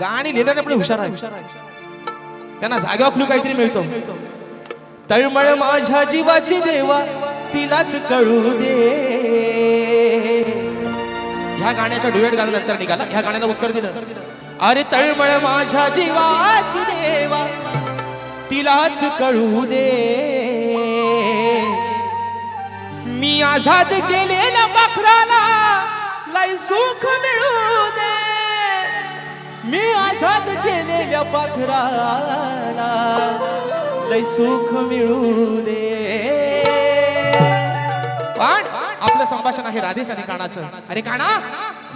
गाणी लिहिल्याने पण हुशार आहे त्यांना जागेवर क्लू काहीतरी मिळतो तळमळ माझ्या जीवाची देवा तिलाच कळू दे ह्या गाण्याच्या डुएट गाण्यानंतर निघाला ह्या गाण्याला उत्तर दिलं अरे तळमळ माझ्या जीवाची देवा तिलाच कळू दे मी आझाद केलेल्या पाखराला लय सुख मिळू दे मी आझाद केलेल्या पाखराला लय सुख मिळू दे. पण आपलं संभाषण आहे राधेश आणि कानाचं. अरे काना,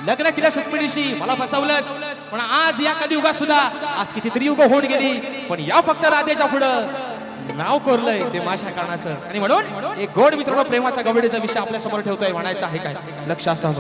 लग्न केल्यास रुक्मिणीशी मला फसवलंस, पण आज या कलियुगात सुद्धा आज कितीतरी युग होऊन गेली, पण या फक्त राधेच्या पुढं नाव कोरलंय ते माझ्या कानाचं. आणि म्हणून एक गोड मित्रांनो प्रेमाचा गवडीचा विषय आपल्या समोर ठेवतोय. म्हणायचं आहे काय, लक्ष असतं.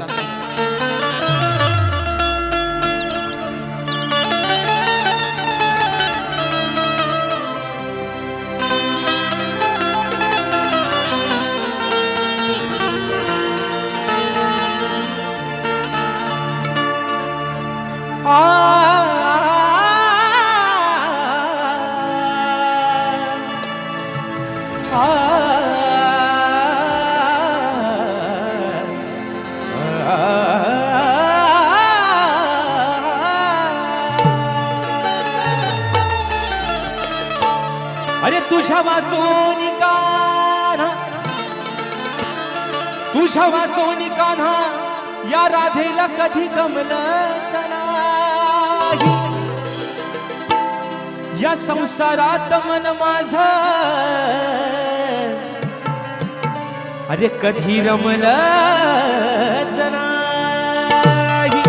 अरे तुझ्या वाचोनी कान्हा, तुझ्या वाचोनी कान्हा, या राधेला कधी गमलंच नाही. या संसारात मन माझ अरे कधी रमलंच नाही.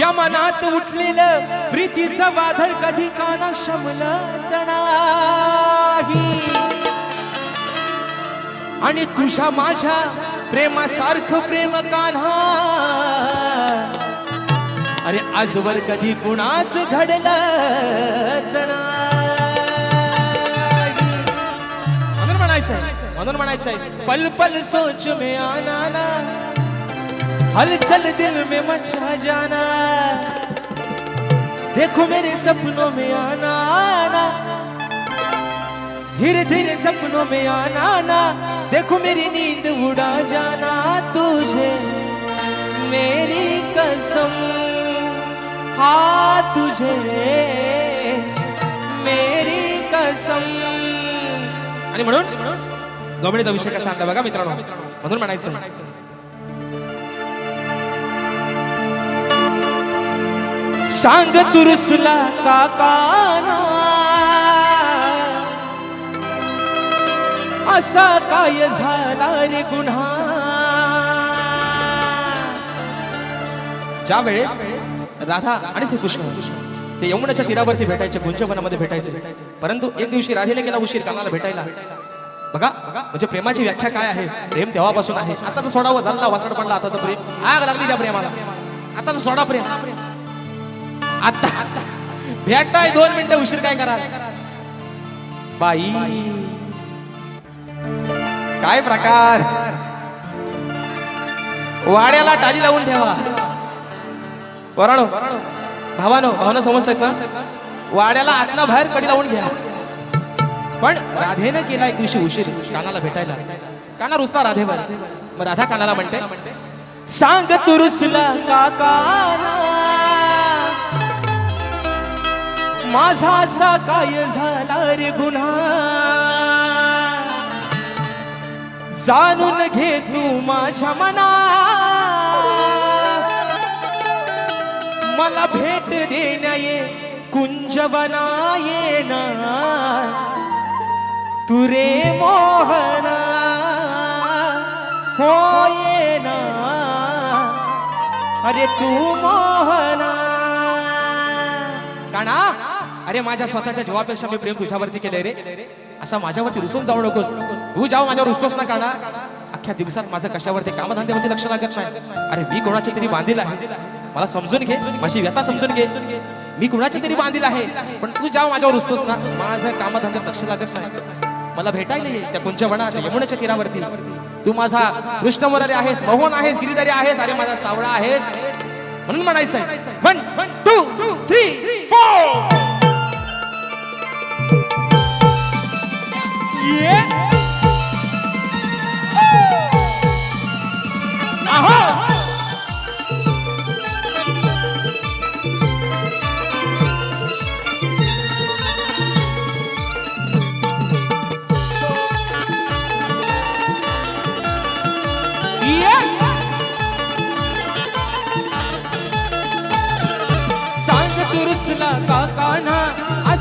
या मनात उठलेलं प्रीतीचं वादळ कधी काना शमलंच नाही. आणि तुझ्या माझ्या प्रेमासारखं प्रेम कान्हा अरे आजवर कधी कुणाच घडलंच नाही. म्हणून म्हणायचंय पल पल सोच में आना ना, हलचल दिल में मचा जाना, देखो मेरे सपनों में आना ना, धीरे धीरे सपनों में आना ना, देखो मेरी नींद उड़ा जाना. तुझे मेरी कसम, हाँ तुझे मेरी कसम. आणि म्हणून गवडीचा विषय कसा आणला बघा मित्रांनो. म्हणून म्हणायचं सांग तू रुसला का काना, असा काय झाला रे गुन्हा. ज्या वेळेस राधा आणि श्रीकृष्ण ते यमुनाच्या तीरावरती भेटायचे, गुंजवनामध्ये भेटायचे, परंतु एक दिवशी राधेला गेला उशीर कानाला भेटायला. बघा म्हणजे प्रेमाची व्याख्या काय आहे. प्रेम तेव्हापासून आहे. आता तर सोडावं झाला वासड पडला आताचं प्रेम, आग लागली त्या प्रेमाला. आता तर सोडा प्रेम. आता भेटाय 2 मिनिटं उशीर काय करा बाई. काय प्रकार, वाड्याला टाळी लावून ठेवा. वराणो भावानो समजतात ना, वाड्याला आतला बाहेर कडी लावून घ्या. पण राधेनं केला एक दिवशी उशीर कानाला भेटायला. काना रुसला राधेवर. मग राधा कानाला म्हणते सांग तू रुसला का काना, माझा असा काय झाला रे गुन्हा. जाणून घे तू माझ्या मना, मला भेट देण्या ये कुंजवना येना. तू रे मोहना हो येना, अरे तू मोहना. काना अरे माझ्या स्वतःच्या जीवापेक्षा मी प्रेम तुझ्यावरती केले रे. असा माझ्यावरती रुसून जाऊ नकोस. तू जाऊ माझ्यावर रुसतोस ना काना. अख्ख्या दिवसात माझं कशावरती कामधंद्यावरती लक्ष लागत नाही. अरे मी कोणाची तरी बांधील आहे, मला समजून घे, माझी व्यथा समजून घे. मी कुणाची तरी बांधील आहे, पण तू जाऊ माझ्यावर रुसतोस ना. माझं कामधंद्यात लक्ष लागत नाही. मला भेटायला ये त्या कुंजवनात यमुनेच्या तीरावरती. तू माझा कृष्ण मुरारी आहेस, मोहन आहेस, गिरीधारी आहेस, अरे माझा सावळा आहेस. म्हणून म्हणायचंय 1 2 3 4.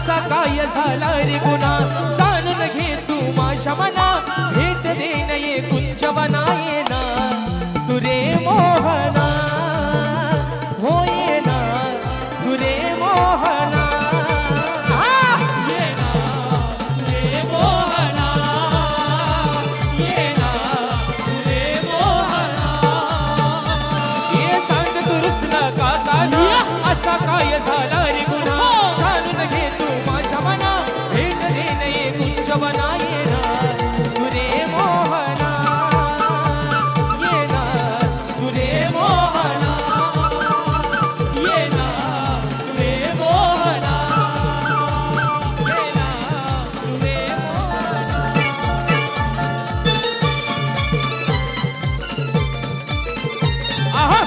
असा काय झाला रे गुन्हा जाणून घे तू माझ्या मना भेट देण ये कुंजवना येना तू रे मोहना हो येना तू रे मोहना ये ना रे मोहना ये ना रे मोहना ये सांग तू रुसला का काना असा काय झाला रे गुन्हा जाणून घे तू माझ्या मना भेट देण ये कुंजवना येना तू रे मोहना येना तू रे मोहना ये ना रे मोहना येना तू रे मोहना आहा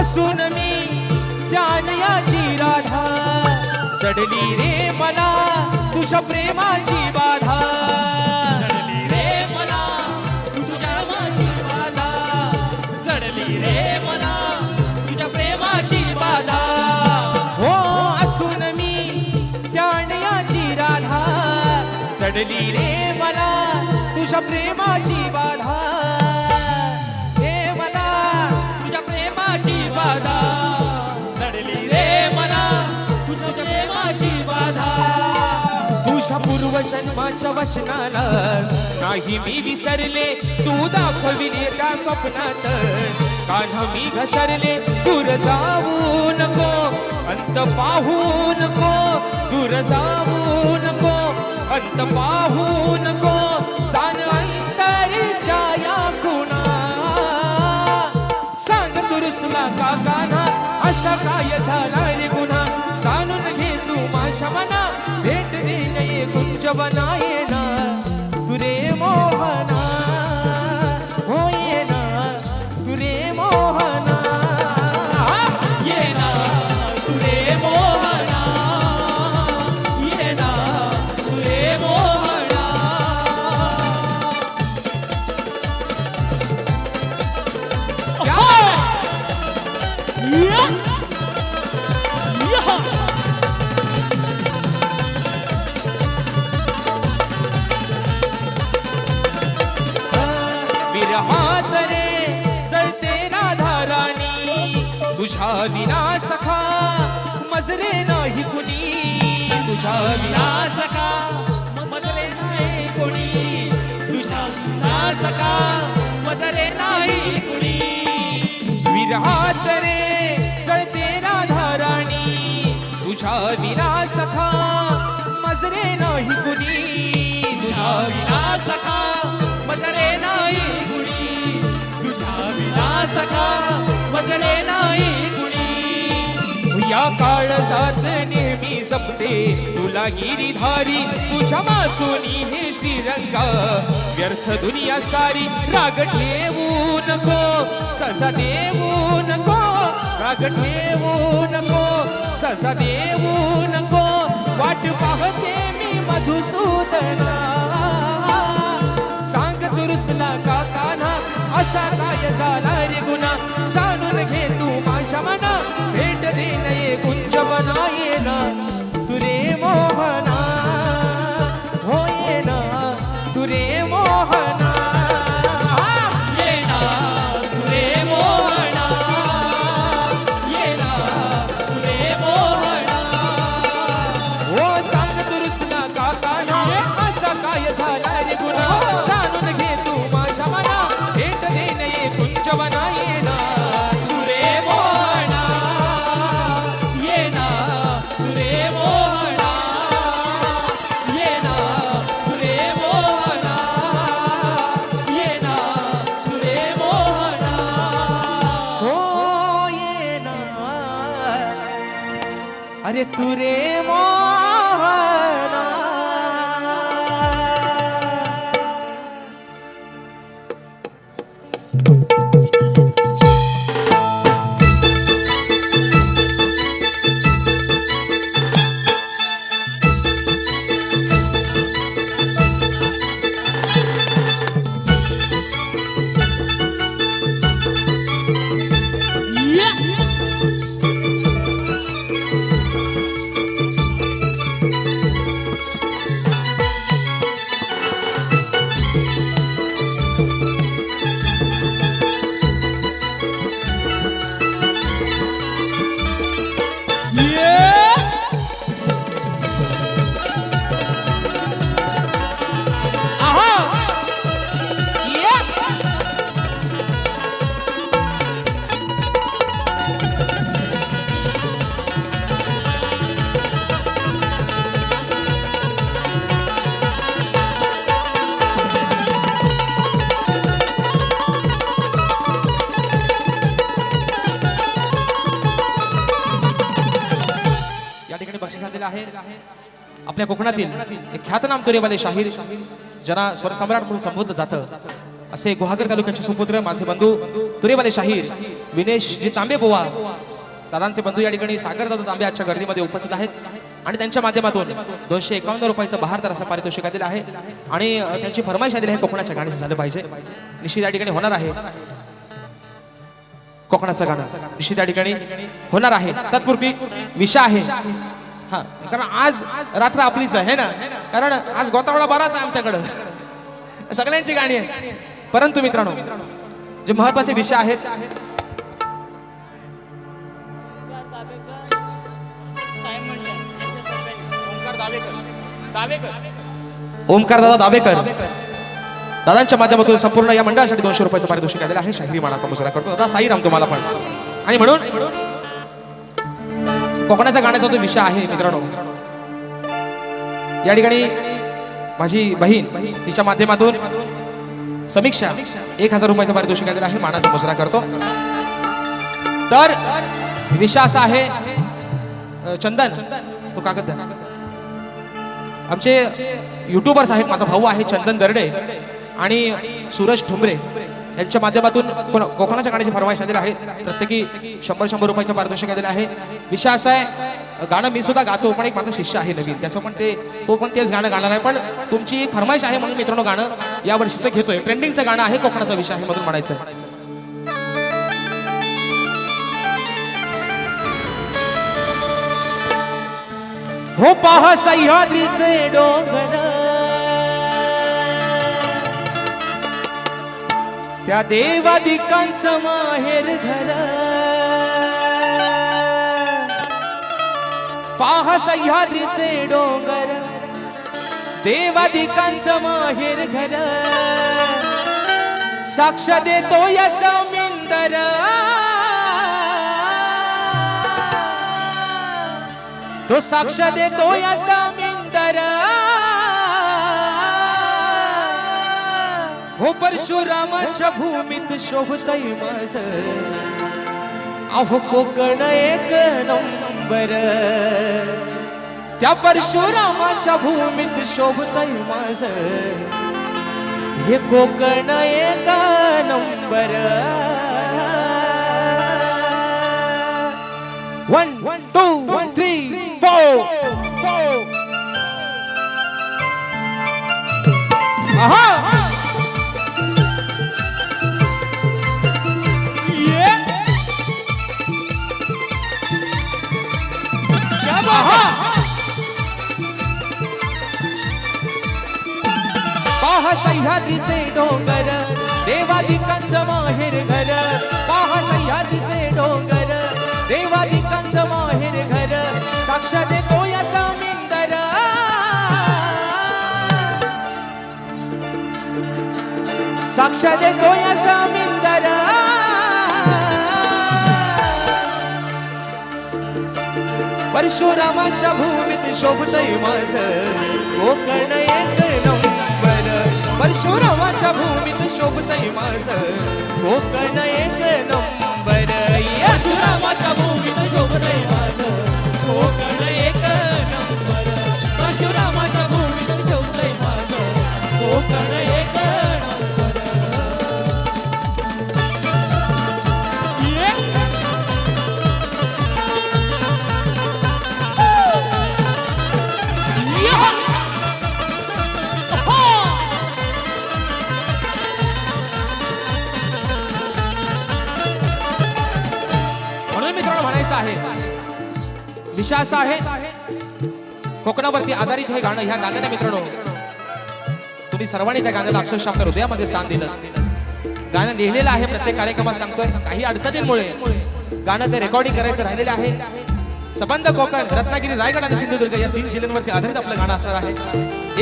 असून मी त्यानयाची राधा चढली रे मला तुझ्या प्रेमाची बाधा रे मला तुझ्या माझी बाधा जडली रे मला तुझ्या प्रेमाची बाधा हो असून मी त्यानयाची राधा चढली रे मला तुझ्या प्रेमाची बाधा हे मला तुझ्या प्रेमाची बाधा जडली रे मला तुझ्या प्रेमाची बाधा तुझ्या पूर्वजन्माच्या वचनाला नाही मी विसरले तू दाखविले त्या स्वप्नात कान्हा मी घसरले दूर जाऊ नको अंत पाहू नको दूर जाऊ नको अंत पाहू नको जाण अंतरीच्या या खुणा सांग तुरुसला का कान्हा असा काय झाला रे गुन्हा जाणून घे तू माझ्या मना भेट देण ये कुंजवना येना तू रे मोहना हो येना तू रे मोहना ये ना रे मोहना ये ना रे मोहना विरहात रे जळते राधा राणी तुझ्या विना सखा मजरे नाही कुणी तुझ्या विना सका मजरे नाही कोणी तुझ्या सका मजरे नाही कोणी विरहात रे जळते राधा राणी तुझ्या विना सखा मजरे नाही कुणी तुझ्या विना सखा मजरे नाही कुणी तुझ्या विना सखा मजरे नाही कुणी या काळजात नेहमी जपते तुला गिरीधारी तुझ्या वाचूनी हे श्रीरंगा व्यर्थ दुनिया सारी राग ठेवू नको सजा देऊ नको राग ठेवू नको सजा देऊ नको वाट पाहते मी मधुसूदना सांग तुरुसला का कान्हा असा काय झाला रे गुन्हा जाणून घे तू माझ्या मना भेट देण ये कुंजवना येना तू रे मोहना हो येना तू रे मोहना ये ना रे मोहना ये ना रे मोहना हो सांग तुरुसला का कान्हा असा काय झाला रे गुन्हा जाणून घे तू माझ्या मना भेट देण ये कुंजवना येना तू रे मोहना ये ना रे मोहना ये ना रे मोहना ये ना रे मोहना हो येना अरे तू रे मोहना झालेला आहे. आपल्या कोकणातील एक ख्यातनाम तुरेवाले शाहीर, ज्यांना स्वरसम्राट म्हणून संबोधलं जातं, असे गुहागर तालुक्याचे सुपुत्र माझे बंधू तुरेवाले शाहीर विनेशजी तांबे बुवा, दादांचे बंधू या ठिकाणी सागर दादा तांबे आजच्या गर्दीमध्ये उपस्थित आहेत आणि त्यांच्या माध्यमातून 251 रुपयाचं बहार असं पारितोषिक आलेलं आहे. आणि त्यांची फरमाईश आलेली आहे कोकणाच्या गाण्याचं झालं पाहिजे. निश्चित या ठिकाणी होणार आहे कोकणाचं गाणं, निश्चित या ठिकाणी होणार आहे. तत्पूर्वी विषय आहे हा, कारण आज रात्र आपलीच आहे ना, कारण आज गोतावळा बराच आहे आमच्याकडं, सगळ्यांची गाणी आहे. परंतु मित्रांनो, जे महत्वाचे विषय आहेत, ओमकार दादा दावेकर, दादांच्या माध्यमातून संपूर्ण या मंडळासाठी 200 रुपयाचं पारितोषिक आलेलं आहे. शाहिरी मानाचा मुजरा करतो दादा साईराम तुम्हाला पण. आणि म्हणून कोकणाच्या गाण्याचा जो विषय आहे मित्रांनो, या ठिकाणी माझी बहीण तिच्या माध्यमातून समीक्षा 1000 रुपयाचं पारितोषिक आलेलं आहे. मानाचा मुजरा करतो. तर विषय असा आहे, चंदन तो कागद द्या. आमचे युट्यूबर्स आहेत, माझा भाऊ आहे चंदन दर्डे आणि सूरज ठुमरे, यांच्या माध्यमातून कोकणाच्या गाण्याची फरमाईश आलेली आहे. प्रत्येकी 100 रुपयाचं पारितोषिक आलेलं आहे. विषय असा आहे, गाणं मी सुद्धा गातो, पण एक माझा शिष्य आहे नवीन, त्याचं पण तो पण तेच गाणं गाणार आहे. पण तुमची एक फरमाईश आहे म्हणून मित्रांनो गाणं या वर्षीचं घेतोय. ट्रेंडिंगचं गाणं आहे, कोकणाचा विषय आहे म्हणून म्हणायचं. हो पहा सह्याद्रीचे डोंगर, त्या देवादिकांचं माहेर घर. पहा सह्याद्रीचे डोंगर, देवादिकांचं माहेर घर. साक्ष देतो या समिंदर, तो साक्ष देतो या समिंदर. हो परशुरामाच्या भूमीत शोभतय माझ, अहो कोकण एक नंबर. त्या परशुरामाच्या भूमीत शोभतय माझ, हे कोकण एक नंबर. 1 2 3 4 आहा. पहा सह्याद्रीचे डोंगर, देवादिकांचं माहेर घर. पहा सह्याद्रीचे डोंगर, देवादिकांचं माहेर घर. साक्ष देतो या समिंदर, साक्ष देतो या समिंदर. परशुरामाच्या भूमीत शोभतय माझ, कोकण एक नंबर. परशुरामाच्या भूमीत शोभतय माझ, कोकण एक नंबर. परशुरामाच्या भूमीत शोभतय माझ, कोकण एक नंबर. परशुरामाच्या भूमीत शोभतय माझ, कोकण एक नंबर. विषय असा आहे, कोकणावरती आधारित हे गाणं. ह्या गाण्याने मित्रांनो तुम्ही सर्वांनी त्या गाण्याला अक्षरशः आपल्या हृदयामध्ये स्थान दिलं. गाणं लिहिलेलं आहे, प्रत्येक कार्यक्रमात सांगतोय. काही अडचणींमुळे गाणं ते रेकॉर्डिंग करायचं राहिलेलं आहे. संबंध कोकण, रत्नागिरी, रायगड आणि सिंधुदुर्ग या 3 जिल्ह्यांवरती आधारित आपलं गाणं असणार आहे.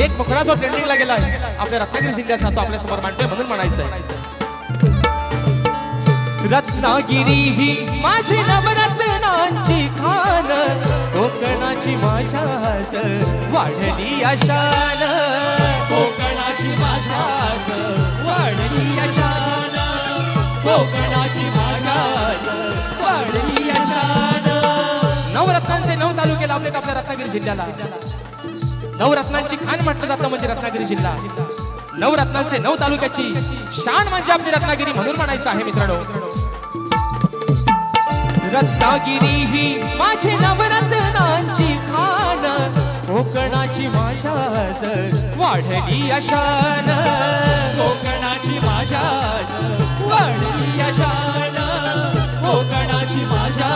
एक मुखडा जो ट्रेंडिंगला गेला आहे आपल्या रत्नागिरी जिल्ह्याचा, तो आपल्या समोर मांडतोय म्हणून म्हणायचं आहे. रत्नागिरी ही माझी नवरत्नांची खान, कोकणाची माझ्याच वाढली शान. कोकणाची माझ्याच वाढली शान, कोकणाची माझ्याच वाढली शान. नवरत्नांचे 9 तालुके तालुके लाभलेत आपल्या रत्नागिरी जिल्ह्याला. नवरत्नांची खाण म्हटलं जातं म्हणजे रत्नागिरी जिल्हा. नवरत्नांचे 9 तालुक्याची शान म्हणजे आपली रत्नागिरी म्हणून म्हणायचं आहे मित्रांनो. रत्नागिरी ही माझी नवरत्नांची खाण, कोकणाची माझ्या वाढली अशान. कोकणाची माझ्या वाढली अशान, कोकणाची माझ्या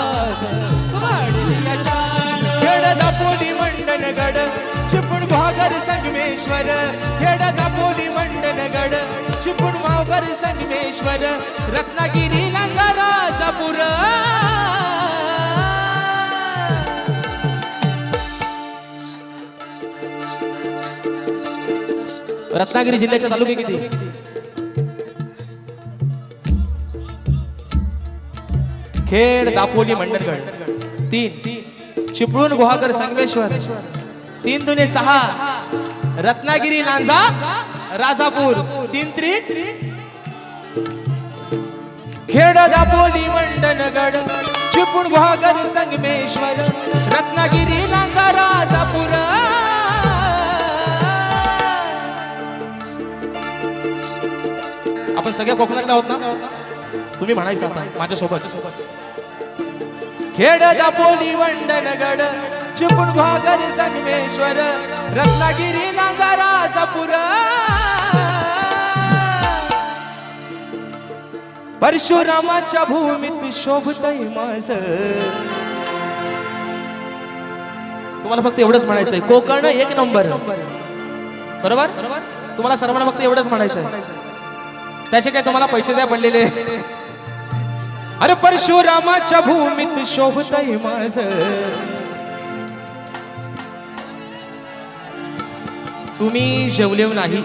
वाढली अशान. खेड दापोली मंडनगड चिपळूण भागर संगमेश्वर. खेड दापोली मंडनगड चिपळूण भागर संगमेश्वर. रत्नागिरी लांजा राजापूर. रत्नागिरी जिल्ह्याचे तालुके किती? खेड दापोली मंडणगड 3, चिपळूण गुहागर संगमेश्वर 3 दुने 6, रत्नागिरी लांजा राजापूर 3 त्रिक. खेड दापोली मंडणगड चिपळूण गुहागर संगमेश्वर. रत्नागिरी लांजा राजापूर. आपण सगळ्या कोकणातल्या आहोत ना? तुम्ही म्हणायचं आता माझ्यासोबत. खेड दापोली मंडणगड चिपळूण भागर संगमेश्वर. रत्नागिरी लांजा राजापूर. परशुरामाच्या भूमीत शोभतय माझ. तुम्हाला फक्त एवढंच म्हणायचंय, कोकण 1 नंबर. बरोबर? तुम्हाला सर्वांना फक्त एवढंच म्हणायचंय. त्याचे काय तुम्हाला पैसे द्या पडलेले. अरे परशुरामाच्या भूमीत शोभतय माझ. तुम्ही जेवले नाही.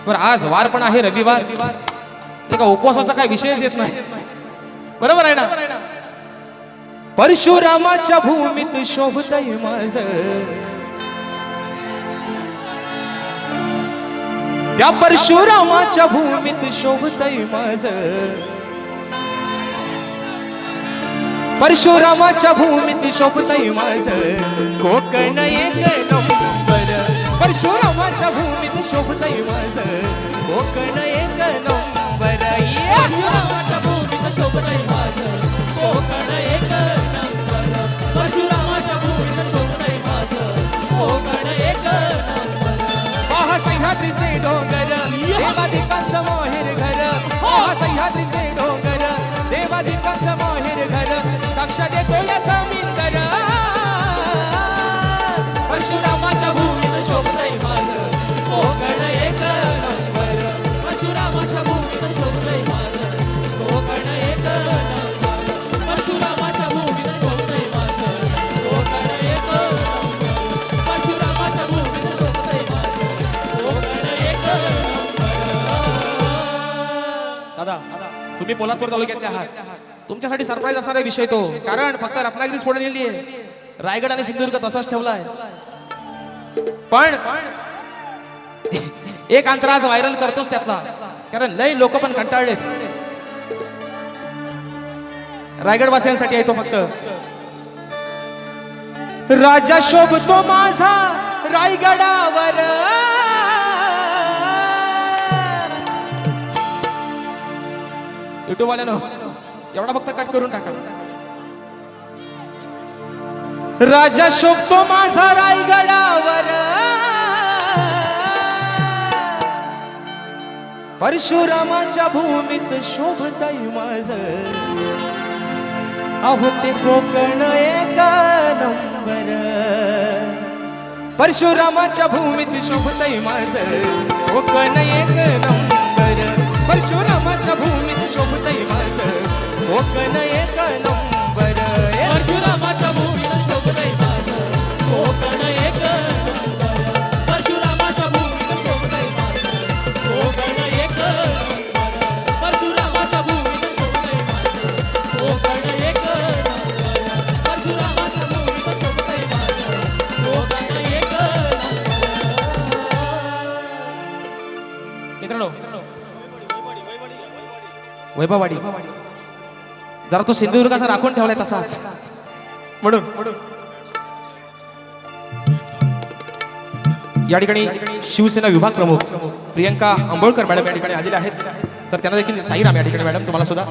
बरं आज वार पण आहे, रविवार. एका उपवासाचा काय विषयच येत नाही. बरोबर आहे ना? परशुरामाच्या भूमीत शोभतय माझ. त्या परशुरामाच्या भूमीत शोभतय माझ. परशुरामाच्या भूमीत शोभतय माझ. कोकण 1 नंबर. परशुरामाच्या भूमीत शोभतय माझ. कोकण 1 नंबर. परशुरामाच्या भूमीत शोभतय माझं, कोकण 1 नंबर. परशुरामाच्या भूमीत शोभतय माझं, कोकण 1 नंबर. पहा सह्याद्रीचे डोंगर, देवादिकांचं माहेर घर. पहा सह्याद्रीचे डोंगर, देवादिकांचं माहेर घर. साक्षात येतो या समिंदर. परशुरामाच्या भूमीत शोभतय माझं, कोकण 1 नंबर. परशुरामाच्या भूमीत शोभतय माझं, कोकण 1 नंबर. परशुरामाच्या भूमीत शोभतय माझं, कोकण 1 नंबर. परशुरामाच्या भूमीत शोभतय माझं, कोकण 1 नंबर. दादा तुम्ही पोलादपूर तालुक्यातले आहात. तुमच्यासाठी सरप्राईज असणारा विषय तो. कारण फक्त रत्नागिरीच फोडून नेली आहे. रायगड आणि सिंधुदुर्ग तसाच ठेवलाय. पण एक अंतरा आज व्हायरल करतोच त्यातला. कारण लय लोक पण कंटाळलेत. रायगड वासियांसाठी आहे तो फक्त. राजा शोभतो माझा रायगडावर. युट्यूब वाल्यानो एवढा फक्त कट करून टाका. राजा शोभतो माझा रायगडावर. परशुरामाच्या भूमीत शोभतय माझ. अहो ते कोकण 1 नंबर. परशुरामाच्या भूमीत शोभतय माझ. कोकण 1 नंबर. परशुरामाच्या भूमीत शोभतय माझ. कोकण 1 नंबर. परशुरामाच्या भूमीत शोभतय माझं, कोकण 1 नंबर. परशुरामाच्या भूमीत शोभतय माझं, कोकण 1 नंबर. परशुरामाच्या भूमीत शोभतय माझं, कोकण 1 नंबर. परशुरामाच्या भूमीत शोभतय माझं, कोकण 1 नंबर. मित्रांनो वैभववाडी जरा तो सिंधुदुर्गाचा राखून ठेवलाय तसाच. म्हणून या ठिकाणी शिवसेना विभाग प्रमुख प्रियंका आंबोळकर मॅडम या ठिकाणी आलेल्या आहेत. तर त्यांना देखील साईराम या ठिकाणी मॅडम तुम्हाला सुद्धा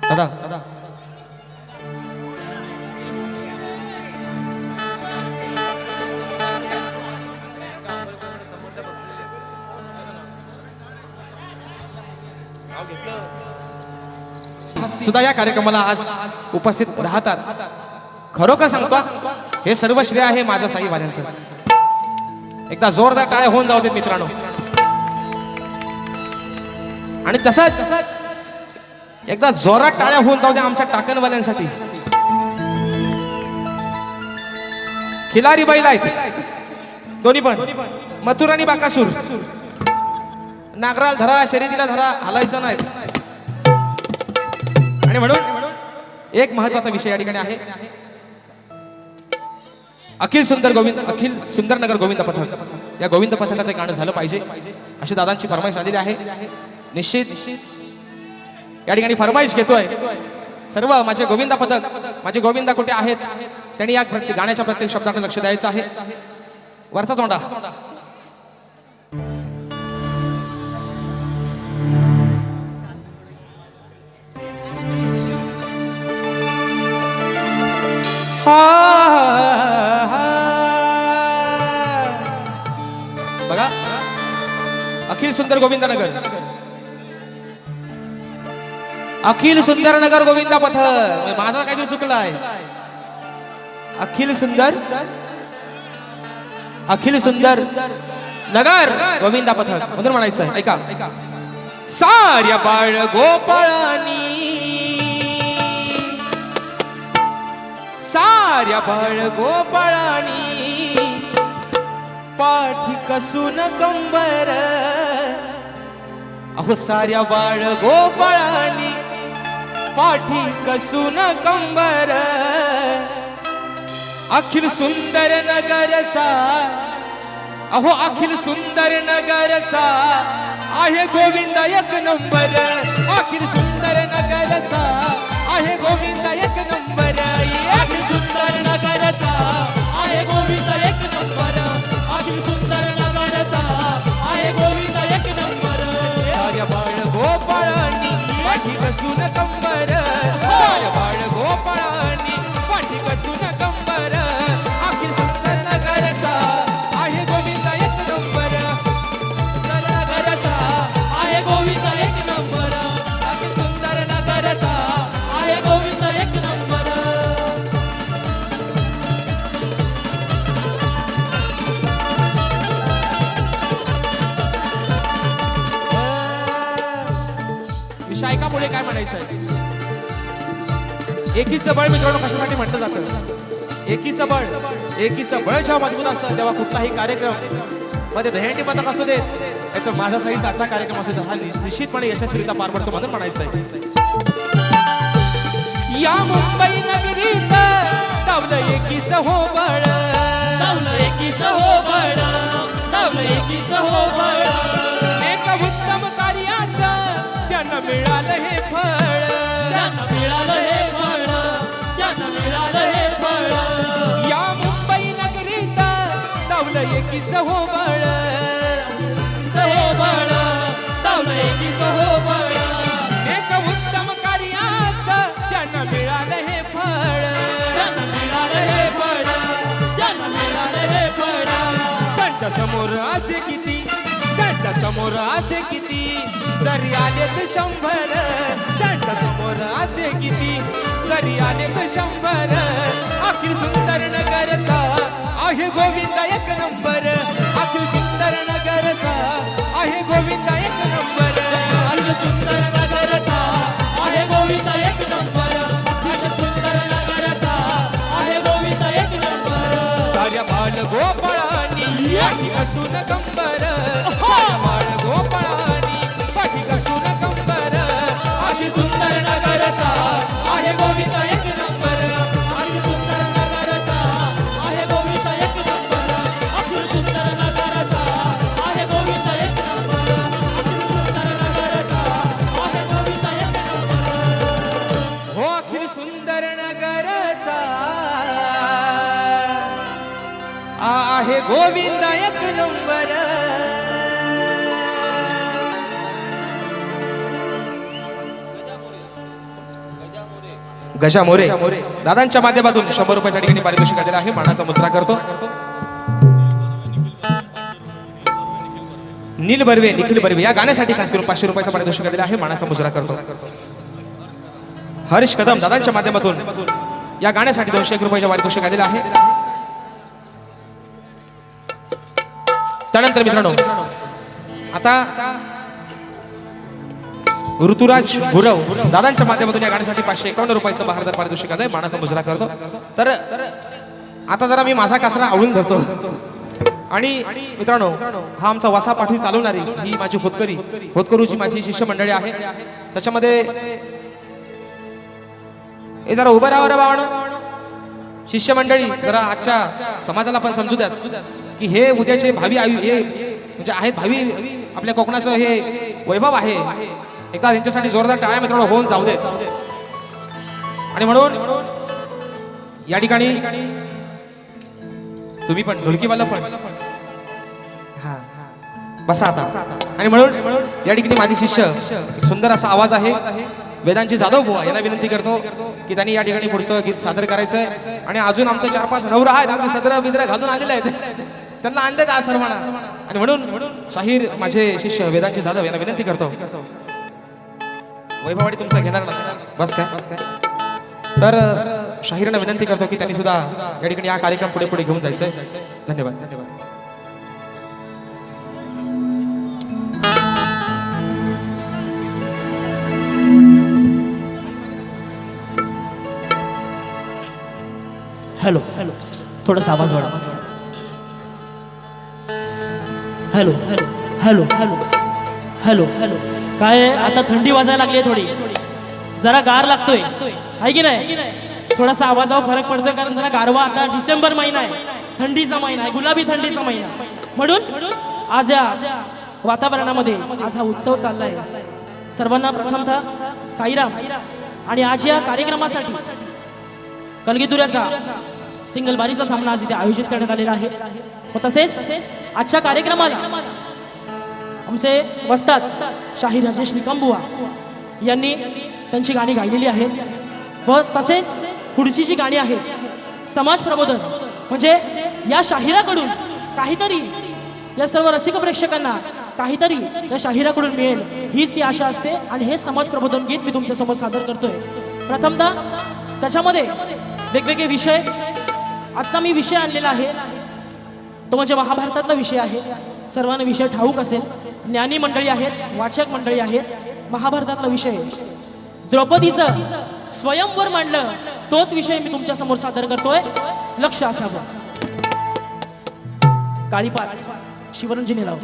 दादा सुद्धा या कार्यक्रमाला आज उपस्थित राहतात. खरोखर सांगतो हे सर्व श्रेय आहे माझ्या साईवाल्यांचं. एकदा जोरदार टाळ्या होऊन जाऊ देत मित्रांनो. आणि तसंच एकदा जोरात टाळ्या होऊन जाऊ दे आमच्या टाकणवाल्यांसाठी. खिलारी बैल आहेत दोन्ही पण, मथुर आणि बाकासूर. नागराला धरा, शर्यतीला धरा, हलायचं नाही. आणि म्हणून एक महत्वाचा विषय या ठिकाणी आहे. अखिल सुंदरनगर गोविंद पथक, या गोविंद पथकाचं गाणं झालं पाहिजे अशी दादांची फरमाईश आलेली आहे. निश्चित या ठिकाणी फरमाईश घेतोय सर्व माझे गोविंदा पथक, माझे गोविंदा कुठे आहेत त्यांनी या गाण्याच्या प्रत्येक शब्दाकडे लक्ष द्यायचं आहे. वरचा तोंडा बघा. अखिल सुंदर गोविंदनगर, अखिल सुंदरनगर गोविंदा पथक. माझा काहीतरी चुकला आहे. अखिल सुंदर नगर गोविंदा पथक म्हणून म्हणायचं आहे. ऐका. सार्या बाळ गोपाळानी, सार्या बाळ गोपाळानी पाठी कसून कंबर. अहो सार्या बाळ गोपाळानी पाठी कसून कंबर. अखिल सुंदर नगरचा, अहो अखिल सुंदर नगरचा आहे गोविंद एक नंबर. अखिल सुंदर नगरचा आहे गोविंद एक नंबर. अखिल सुंदर नगरचा आहे गोविंद एक नंबर. अखिल सुंदर नगरचा आहे गोविंद एक नंबर. सार्या बाळ गोपाळानी पाठी कसून कंबर. सार्या बाळ गोपाळानी पाठी कसून कंबर. अखिल सुंदर नगरचा आहे गोविंद एक नंबर. सुंदर नगरचा आहे गोविंद एक नंबर. अखिल सुंदर नगरचा आहे गोविंद एक नंबर. विषय ऐका पुढे काय म्हणायचं आहे. एकीचं बळ मित्रांनो कशासाठी म्हटलं जातं. एकीचं बळ जेव्हा मजबूत असतं तेव्हा कुठलाही कार्यक्रम मध्ये दहीहंडी पथक असू देत तर माझा सहीचा असा कार्यक्रम असू देत हा निश्चितपणे यशस्वीरित्या पार पडतो म्हणून म्हणायचं आहे. या मुंबई नगरीत दावलं एकीचं हो बळ. दावलं एकीचं हो बळ. दावलं एकीचं हो बळ. एक उत्तम कार्याचं त्यांना मिळालं हे फळ. त्यांना मिळालं हे फळ. त्यांना मिळालं हे फळ. या मुंबई नगरीत दावलं एकीचं हो बळ. हो बळ. दावलं एकीचं हो बळ. एक उत्तम कार्याचं त्यांना मिळालं हे फळ. त्यांना मिळालं हे फळ. त्यांना मिळालं हे फळ. त्यांच्या समोर असे किती, त्यांच्या समोर असे किती जरी आलेत 100. त्यांच्या समोर असे किती जरी आलेत 100. अखिल सुंदर नगरचा आहे गोविंद एक नंबर. अखिल सुंदर नगरचा आहे गोविंद एक नंबर. अखिल सुंदर नगरचा आहे गोविंद एक नंबर. अखिल सुंदर नगरचा आहे गोविंद एक नंबर. साऱ्या बाळ गोपाळानी पाठी कसून कंबर. साऱ्या बाळ गोपाळानी पाठी कसून कंबर. अखिल सुंदर नगरचा आहे गोविंद एक नंबर. अखिल सुंदर नगरचा आहे गोविंद एक नंबर. अखिल सुंदर नगरचा आहे गोविंद एक नंबर. अखिल सुंदर नगरचा आहे गोविंद एक नंबर. हो गोविंद एक नंबर गजा मोरे दादांच्या माध्यमातून 100 रुपयाच्या ठिकाणी पारितोषिक आलेलं आहे. मानाचा मुजरा करतो नील बर्वे निखिल बर्वे या गाण्यासाठी खास करून 500 रुपयाचा पारितोषिक आलेला आहे. मानाचा मुजरा करतो हर्ष कदम दादांच्या माध्यमातून या गाण्यासाठी 201 रुपयाच्या पारितोषिक आलेलं आहे. त्यानंतर मित्रांनो आता ऋतुराज गुरव दादांच्या माध्यमातून या गाण्यासाठी 551 रुपयाचं बहारदार पारितोषिक आलंय. मानाचा मुजरा करतो. तर आता जरा मी माझा कासरा आवळून धरतो आणि मित्रांनो हा आमचा वसा पाठी चालवणारी ही माझी होतकरूची माझी शिष्य मंडळी आहे. त्याच्यामध्ये हे जरा उभं राहा रे बावणं. शिष्य मंडळी जरा आजच्या समाजाला पण समजू द्यात की हे उद्याचे भावी हे म्हणजे आहेत भावी आपल्या कोकणाचं हे वैभव आहे. एकदा त्यांच्यासाठी जोरदार टाळ्या मित्रांनो होऊन जाऊ देत. आणि म्हणून या ठिकाणी तुम्ही पण ढोलकीवाला पण हा बसा आता. आणि म्हणून या ठिकाणी माझे शिष्य एक सुंदर असा आवाज आहे वेदांची जाधव बुवा यांना विनंती करतो की त्यांनी या ठिकाणी पुढचं गीत सादर करायचंय. आणि अजून आमचे 4-5 नवरा आहेत अगदी सदर बिद्र घालून आलेले आहेत त्यांना आणले आज सर्वांना. आणि म्हणून शाहीर माझे शिष्य वेदांची जाधव यांना विनंती करतो वैभवाडी तुमचा घेणार ना बस काय. तर शाहीरांना विनंती करतो की त्यांनी सुद्धा या ठिकाणी हा कार्यक्रम पुढे पुढे घेऊन जायचंय. धन्यवाद. हॅलो हॅलो थोडासा आवाज वाढवा. Hello hello hello hello hello hello काय आता थंडी वाजायला लागली आहे थोडी जरा गार लागतोय आहे की नाही. थोडासा आवाजावर फरक पडतोय कारण जरा गारवा आता डिसेंबर महिना आहे थंडीचा महिना आहे गुलाबी थंडीचा महिना. म्हणून आज या वातावरणामध्ये आज हा उत्सव चालला आहे. सर्वांना प्रथमतः साईराम. आणि आज या कार्यक्रमासाठी कलगीतुऱ्याचा सिंगल बारीचा सामना आज इथे आयोजित करण्यात आलेला आहे. व तसेच आजच्या कार्यक्रमाला आमचे वस्ताद शाहीर राजेश निकमबुवा यांनी त्यांची गाणी गायलेली आहेत. व तसेच पुढची जी गाणी आहेत समाज प्रबोधन म्हणजे या शाहिराकडून काहीतरी या सर्व रसिक प्रेक्षकांना काहीतरी या शाहिराकडून मिळेल हीच ती आशा असते. आणि हे समाज प्रबोधन गीत मी तुमच्यासमोर सादर करतोय. प्रथमतः त्याच्यामध्ये वेगवेगळे विषय आजचा मी विषय आणलेला आहे तो म्हणजे महाभारतातला विषय आहे. सर्वांना विषय ठाऊक असेल. ज्ञानी मंडळी आहेत वाचक मंडळी आहेत. महाभारतातला विषय द्रौपदीचं स्वयंवर मांडलं तोच विषय मी तुमच्या समोर सादर करतोय. लक्ष असावं. काळी 5 शिवरंजनी लाव.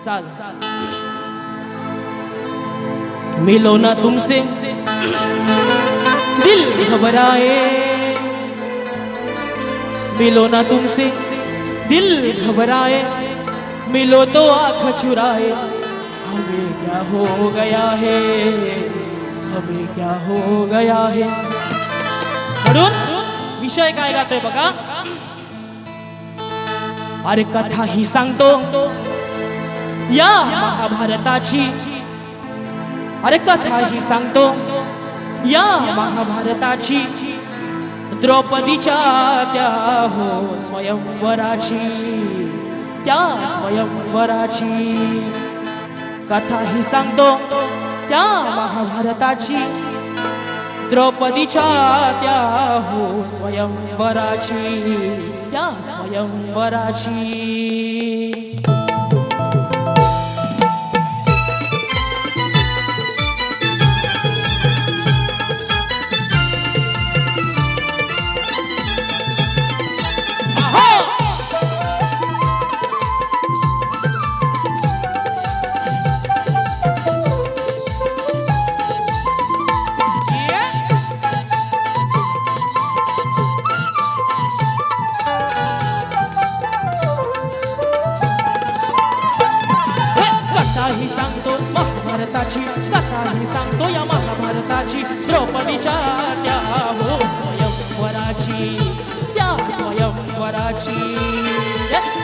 चाल मिलो ना तुमसे दिल घबराए, मिलो ना तुमसे दिल घबराए, मिलो तो आँख चुराए, हमें क्या हो गया है, हमें क्या हो गया है. म्हणून विषय काय गातोय बघा. अरे कथा ही सांगतो या महाभारताची, अरे कथा ही सांगतो या महाभारताची, द्रौपदीच्या त्या हो स्वयंवराची, त्या स्वयंवराची कथा ही सांगतो त्या महाभारताची, द्रौपदीच्या त्या हो स्वयंवराची, त्या स्वयंवराची. कथाही सांगतो महाभारताची, कथाही सांगतो या महाभारताची, द्रौपदीच्या त्या हो स्वयंवराची, त्या स्वयंवराची.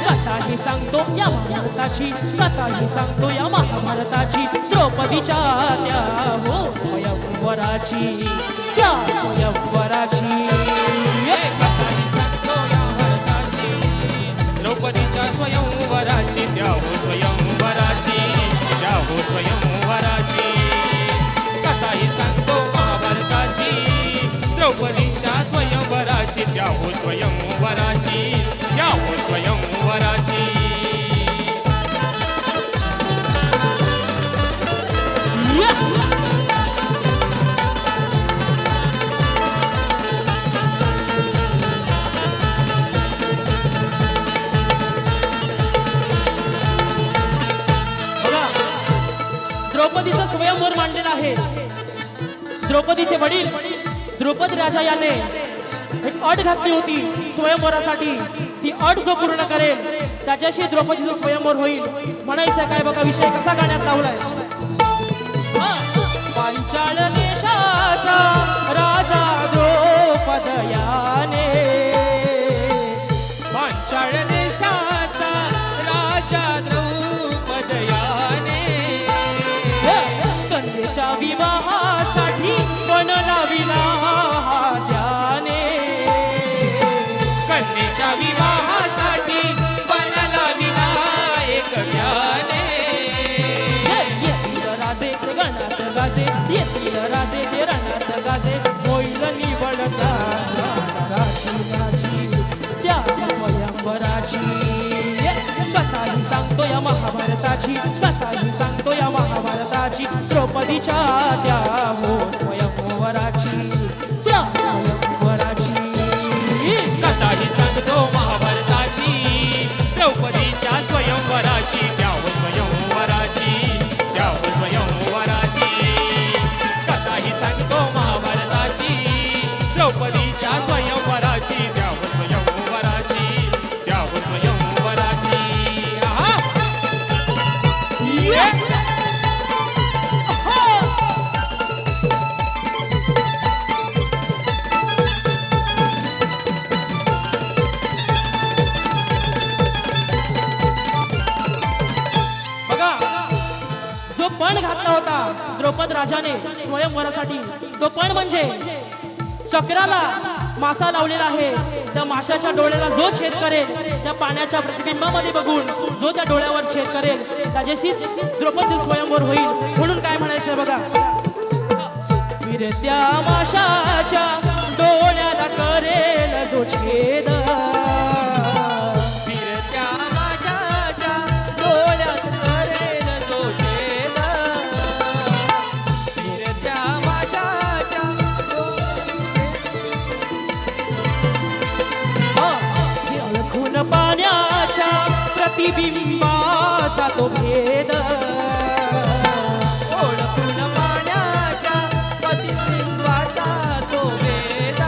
कथाही सांगतो या महाभारताची, कथाही सांगतो या महाभारताची, द्रौपदीच्या त्या हो स्वयंवराची, त्या स्वयंवराची. कथाही सांगतो या भारताची, द्रौपदीच्या स्वयंवराची, त्या हो स्वयंवराची, त्या हो स्वयंवराची. कथाही सांगतो महाभारताची, द्रौपदीच्या स्वयंवराची, त्या हो स्वयंवराची, त्या हो स्वयंवराची. द्रौपदीचं स्वयंवर मांडलेलं आहे. द्रौपदीचे वडील द्रौपदी राजा याने एक अट घातली होती स्वयंवरासाठी. ती अट जो पूर्ण करेल त्याच्याशी द्रौपदीचं स्वयंवर होईल. म्हणायचं काय बघा, विषय कसा गाण्यात लावलाय. पांचाळ देशाचा राजा द्रौपदयाने, पांचाळ देशाचा राजा द्रौपदयाने, कन्येच्या विवाहासाठी पण लाविला त्याने, कन्येच्या विवाहासाठी पण लाविला एक त्याने. येतील राजे ते गणात गाजे, येतील राजे ते रणात गाजे, होईल निवडता राजी राजी त्या स्वयंवराची. कथाही सांगतो या महाभारताची, कथाही सांगतो या महाभारताची, द्रौपदीच्या त्या हो स्वयंवराची, त्या स्वयंवराची. कथाही सांगतो महाभारताची, द्रौपदीच्या स्वयंवराची, त्या हो स्वयंवराची, त्या हो स्वयंवराची. कथाही सांगतो महाभारताची, द्रौपदीच्या स्वयंवराची, त्या हो स्वयंवराची, त्या हो स्वयंवराची. आहा! बघा, जो पण घातला होता द्रौपद राजाने स्वयंवरासाठी, तो पण म्हणजे चक्राला मासा लावलेला आहे. त्या माशाच्या डोळ्याला जो छेद करेल, त्या पाण्याच्या प्रतिबिंबामध्ये बघून जो त्या डोळ्यावर छेद करेल त्याच्याशी द्रौपदी स्वयंवर होईल. म्हणून काय म्हणायचंय बघा, फिरत्या माशाच्या डोळ्याला करेल जो छेद, फिरत्या माशाच्या डोळ्यात करेल जो छेद, फिरत्या माशाच्या हे ओळखून पाण्याच्या प्रतिबिंबाचा तो भेद, ओळखून पाण्याच्या प्रतिबिंबाचा तो वेद,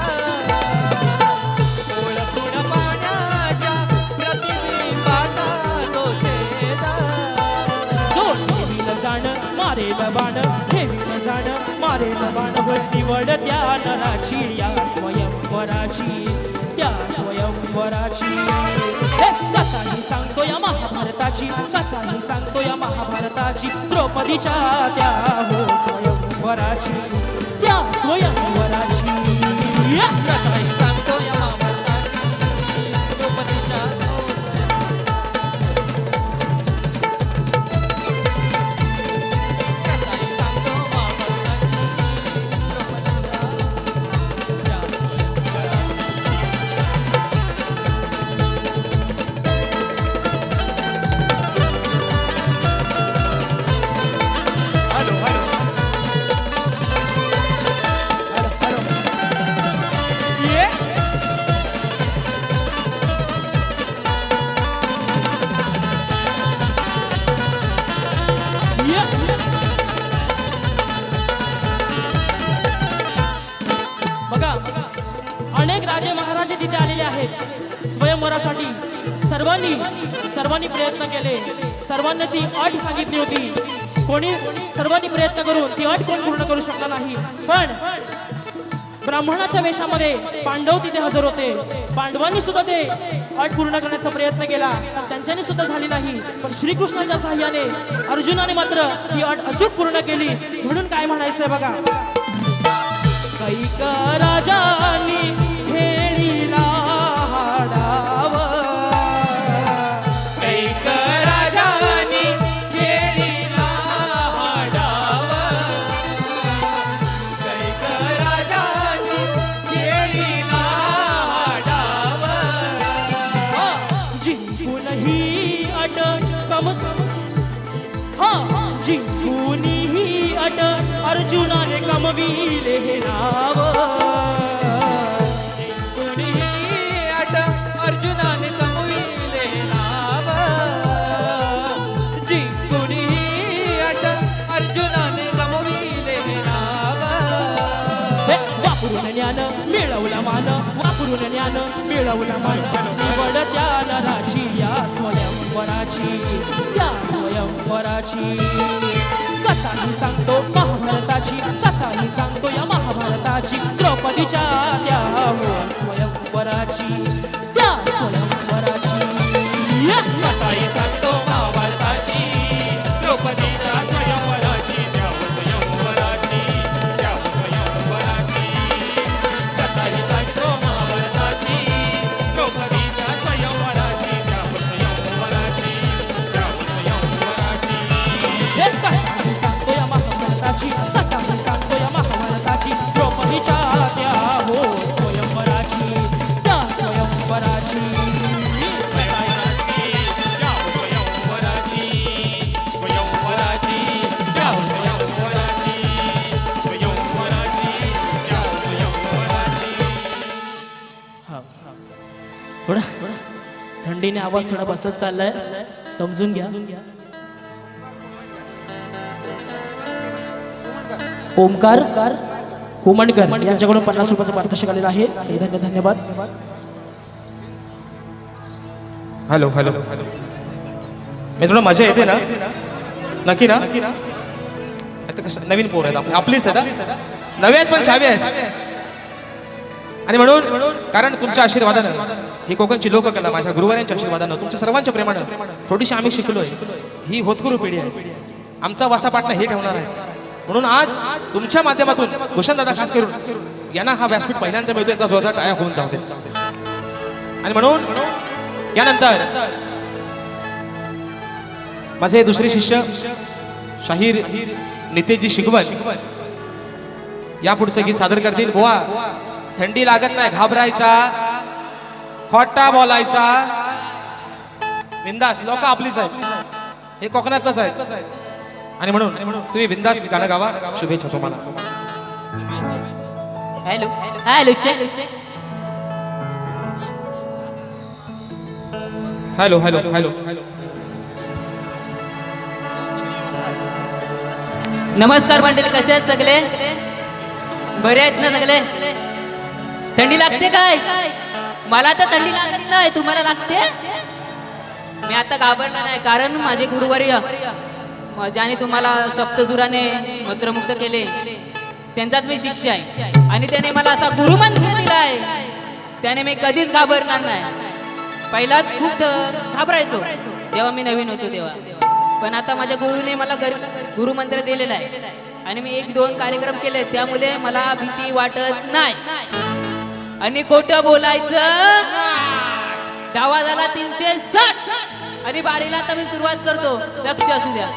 ओळखून पाण्याच्या प्रतिबिंबाचा तो छेद. जो ठेवील जाण मारेल बाण, ठेवील जाण मारेल बाण, निवड त्या नराची या स्वयंवराची, त्या स्वयंवराची हे कथाही सांगतो या महाभारताची कथाही सांगतो या महाभारताची द्रौपदीच्या त्या हो स्वयंवराची त्या स्वयंवराची कथाही सांगतो या महाभारताची द्रौपदीच्या बघा अनेक राजे महाराजे तिथे आलेले आहेत स्वयंवरासाठी सर्वांनी प्रयत्न केले सर्वांनी ती अट सांगितली होती सर्वांनी प्रयत्न करून ती अट कोण पूर्ण करू शकला नाही पण ब्राह्मणाच्या वेशामध्ये पांडव तिथे हजर होते पांडवांनी सुद्धा ते अट पूर्ण करण्याचा प्रयत्न केला पण त्यांच्यानी सुद्धा झाली नाही पण श्रीकृष्णाच्या साह्याने अर्जुनाने मात्र ही अट अचूक पूर्ण केली म्हणून काय म्हणायचंय बघा कैक राजानी खेळीला हाडाव कैक राजानी खेळीला हाडाव कैक राजानी खेळीला हाडाव जिंकून ही अट जिंकून ही अट अर्जुनाने कमविले हे नाव जिंकून ही अट अर्जुनाने कमविले नाव जिंकून ही अट अर्जुनाने कमविले नाव वापरून ज्ञान मिळवला मान वापरून ज्ञान मिळवला मान निवड त्या नराची या स्वयंवराची कथाही सांगतो महाभारताची कथाही सांगतो या महाभारताची द्रौपदीच्या त्या हो स्वयंवराची त्या स्वयंवराची कथाही सांगतो महाभारताची द्रौपदीच्या स्वयंवराची त्या स्वयंवराची त्या स्वयंवराची कथाही सांगतो महाभारताची द्रौपदीच्या स्वयंवराची त्या स्वयंवराची त्या स्वयंवराची कथाही सांगतो या महाभारताची कथाही सांगतो या महाभारताची द्रौपदीच्या त्या हो स्वयंवराची त्या स्वयंवराची थोडा थंडीने आवाज थोडा बसत चाललाय समजून घ्या ओमकार कोमणकर यांच्याकडून 50 रुपयाचं पारितोषिक आलेलं आहे धन्यवाद हॅलो हॅलो मित्रांनो मजा येते ना नक्की ना आता कसं नवीन पोर आहेत आपलीच आहेत नवे आहेत पण छावे आहेत आणि म्हणून कारण तुमच्या आशीर्वादानं ही कोकणची लोककला माझ्या गुरुवारांच्या आशीर्वादानं तुमच्या सर्वांच्या प्रेमानं थोडीशी आम्ही शिकलोय ही होतकरू पिढी आहे आमचा वासा पाटणा हे ठेवणार आहे म्हणून आज तुमच्या माध्यमातून भूषण दादा खास करून यांना हा व्यासपीठ पहिल्यांदा मिळतो एकदा जोरदार टाळ्या होऊन जाऊ दे आणि म्हणून यानंतर माझे दुसरे शिष्य शाहीर नितेशजी शिगवण या पुढचं गीत सादर करतील बुवा थंडी लागत नाही घाबरायचा खोटा बोलायचा बिंदास लोक आपलीच आहेत हे कोकणातलंच आहेत आणि म्हणून तुम्ही बिंदास गाणं गावा शुभेच्छा तुम्हाला hello hello check hello hello hello नमस्कार मंडळी कसे आहेत सगळे बरे आहेत ना सगळे थंडी लागते काय मला तर थंडी लागत नाही तुम्हाला लागते मी आता घाबरणार नाही कारण माझे गुरुवर्य ज्याने तुम्हाला सप्तसुराने मंत्रमुक्त केले त्यांचाच मी शिष्य आहे आणि त्याने मला असा गुरुमंत्र दिलाय त्याने मी कधीच घाबरणार नाही. पहिला खूप घाबरायचो जेव्हा मी नवीन होतो तेव्हा, पण आता माझ्या गुरुने मला गुरुमंत्र दिलेला आहे आणि मी 1-2 कार्यक्रम केले, त्यामुळे मला भीती वाटत नाही. आणि खोटं बोलायचं. डावा झाला 360 आणि बारीला आता मी सुरुवात करतो. लक्ष असू द्या.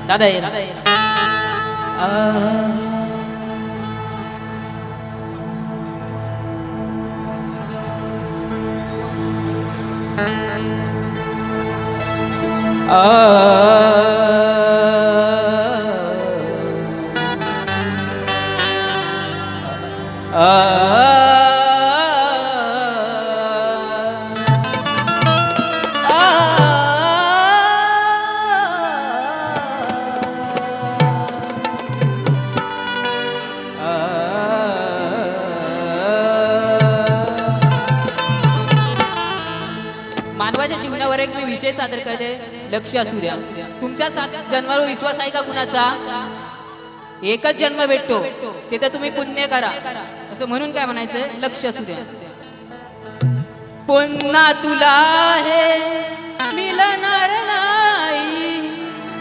दादा ये मानवाच्या जीवनावर एक मी विषय सादर करते. लक्ष असू द्या. तुमच्या 7 जन्मावर विश्वास आहे का कुणाचा? एकच जन्म भेटतो, तिथे तुम्ही पुण्य करा असं म्हणून काय म्हणायचंय? लक्ष असू द्या. पुन्हा तुला हे मिळणार नाही,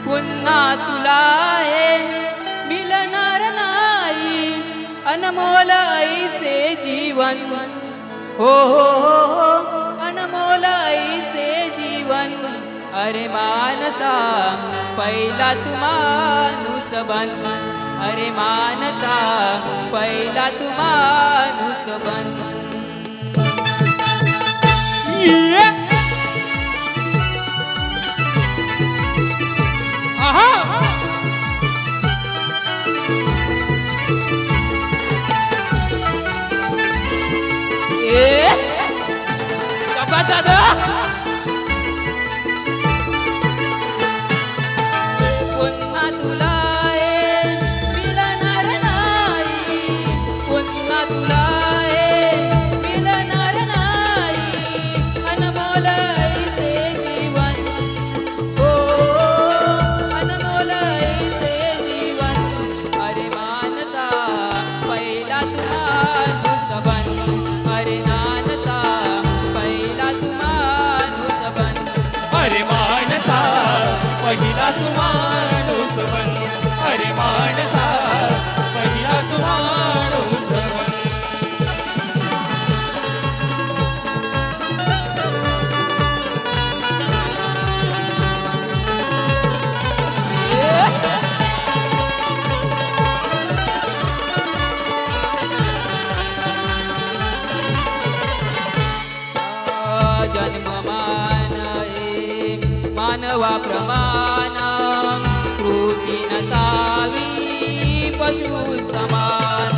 पुन्हा तुला हे मिळणार नाही, अनमोल ऐसे जीवन. हो हो हो, अनमोल ऐसे जीवन. अरे मानसा पहिला तू माणूस बन, अरे मानसा पहिला तू माणूस बन. पुन्हा तुला हे मिळणार नाही, पुन्हा तुला हे मिळणार नाही, अनमोल ऐसे जीवन. हो, अनमोल ऐसे जीवन. अरे मानसा पहिला तू माणूस बन, अरे मानसा पहिला तू माणूस बन. अरे माणसा पहिला तू माणूस बन, अरे माणसा पहिला तू माणूस बन. जन्ममान मानवा प्रमाण, कृती नसावी पशु समान.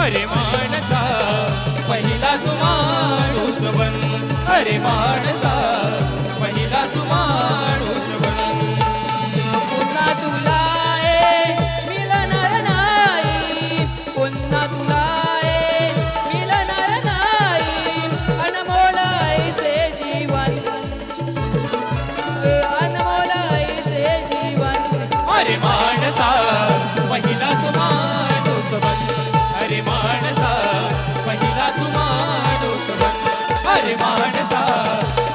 अरे माणसा पहिला तू माणूस बन, अरे माणसा पहिला तू माणूस बन. पुन्हा तुला मिळणार नाही, पुन्हा तुला मिळणार नाही. अनमोल ऐसे जीवन, अनमोल ऐसे जीवन. अरे माणसा पहिला तू माणूस बन, अरे माणसा पहिला तू माणूस बन, अरे माणसा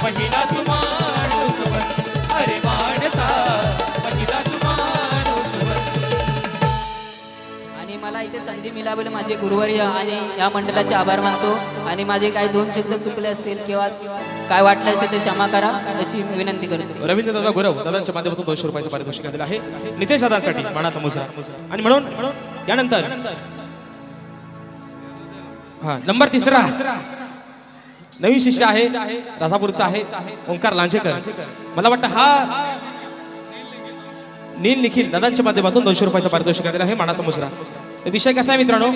पहिला तू माणूस बन, अरे माणसा पहिला तू माणूस बन. आणि मला इथे संधी मिळाली माझे गुरुवर्य आणि या मंडळाचे आभार मानतो. आणि माझे काही दोन शब्द चुकले असतील किंवा काय वाटलं असेल ते क्षमा करा अशी विनंती करतो. रवींद्र दादा गुरव दादांच्या माध्यमातून 200 रुपयाचं पारितोषिक दिलं आहे नितेश दादांसाठी मानाचा मुजरा. आणि म्हणून यानंतर हा नंबर 3 नवीन शिष्य आहे राजापूरचा आहे ओंकार लांजेकर. मला वाटतं हा नील निखिल दादांच्या माध्यमातून 200 रुपयाचं पारितोषिक दिलं आहे मानाचा मुजरा. विषय कसा आहे मित्रांनो,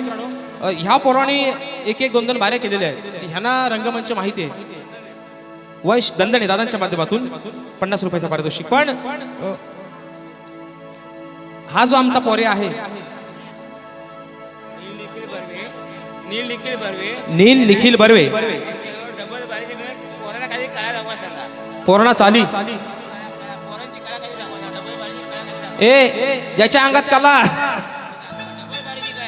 ह्या पोरांनी एक 2 बाऱ्या केलेल्या आहेत. ह्यांना रंगमंच माहिती आहे. वैश दंदने दादांच्या माध्यमातून 50 रुपयाचा पारितोषिक. पण हा जो आमचा पोरे आहे नील निखिल बर्वे पोरणा चाली ज्याच्या अंगात कला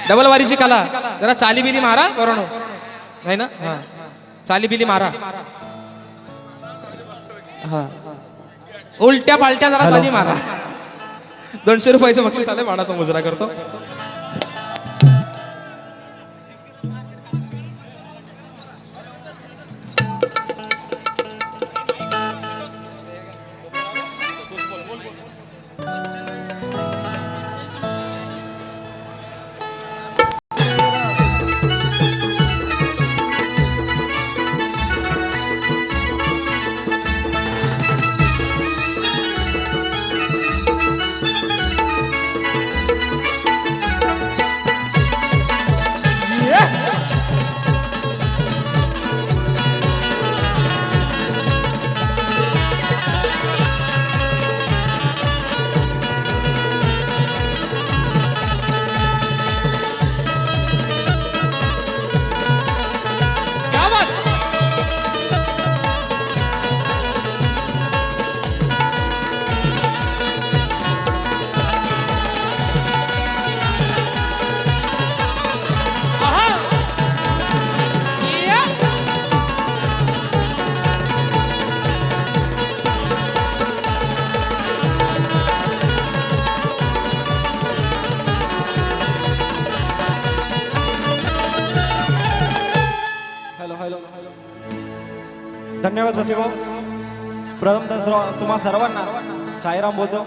डबल वारीची कला जरा चाली बिली मारा पोरानो आहे ना. हा चाली बिली मारा. हा उलट्या पालट्या जरा चाली मारा. 200 रुपयाचं बक्षीस आले मानाचा मुजरा करतो. धन्यवाद रसिको. प्रथम तुम्हा सर्वांना साईराम बोलतो.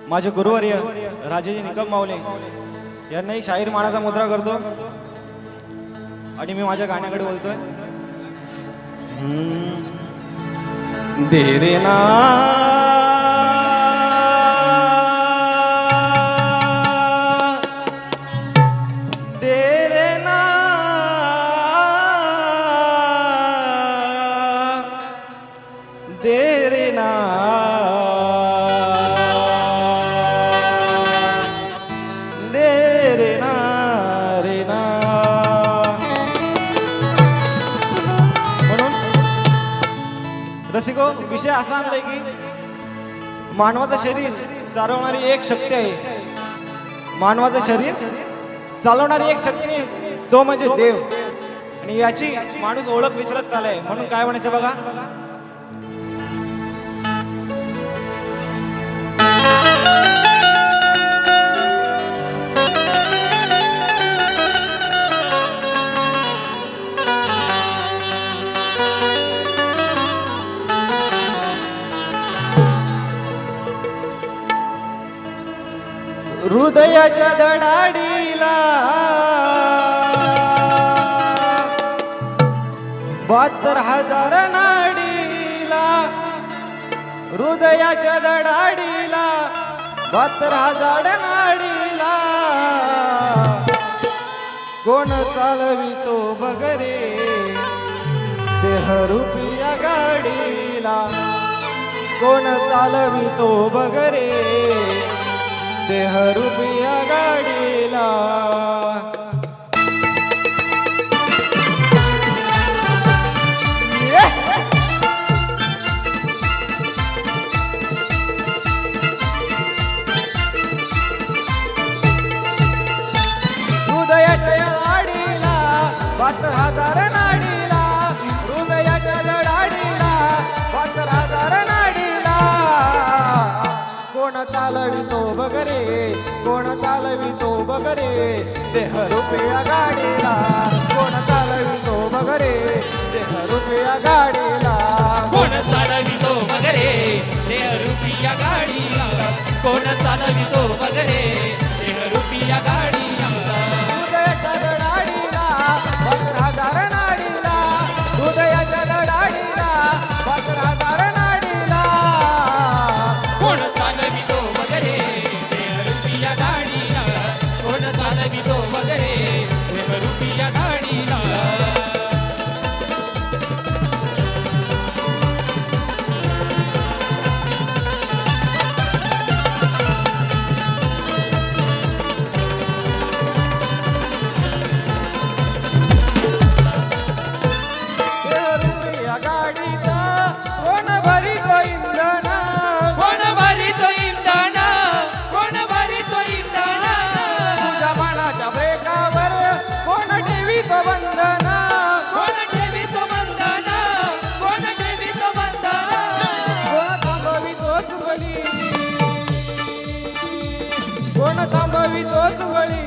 माझे गुरुवर्य राजेजी निकम माऊले यांनाही शाहीर मानाचा मुद्रा करतो. आणि मी माझ्या गाण्याकडे बोलतोय. दे रे ना रसिको. विषय असा आणलाय की मानवाचं शरीर चालवणारी एक शक्ती आहे. मानवाचं शरीर चालवणारी एक शक्ती तो म्हणजे देव. आणि याची माणूस ओळख विसरत चाललाय. म्हणून काय म्हणायचं बघा. हृदयाच्या धडाडीला 72,000 नाडीला. हृदयाच्या धडाडीला 72,000 नाडीला. कोण चालवितो बगरे देहरूपिया गाडीला कोण चालवितो बगरे देहरूपिया गाडीला हृदयाच्या लाडीला 72,000 नाडीला हृदयाच्या लढाडीला 72,000 नाडीला कोण चालवितो बगरे कोण चालवितो बगरे देहरूपिया गाडीला कोण चालवितो बगरे देहरूपिया गाडीला कोण चालवितो वगैरे देहरूपिया गाडीला कोण चालवितो वगैरे देहरूपिया गाडीला हृदयाच्या लढाडीला 72,000 नाडीला हृदयाच्या लढाडीला 72,000 नाडीला कोण चालवितो वगैरे देहरूपिया गाडीला कोण चालवितो वगैरे देहरूपिया गाडीला देहरूपिया गाडीचा कोण भरीतो इंधन कोण भरीतो इंधन कोण भरीतो इंधन तुझ्या मनाच्या ब्रेकावर कोण ठेवीतो बंधन कोण ठेवीतो बंधन कोण ठेवीतो बंधन कोण थांबवितो चुगली कोण थांबवितो चुगली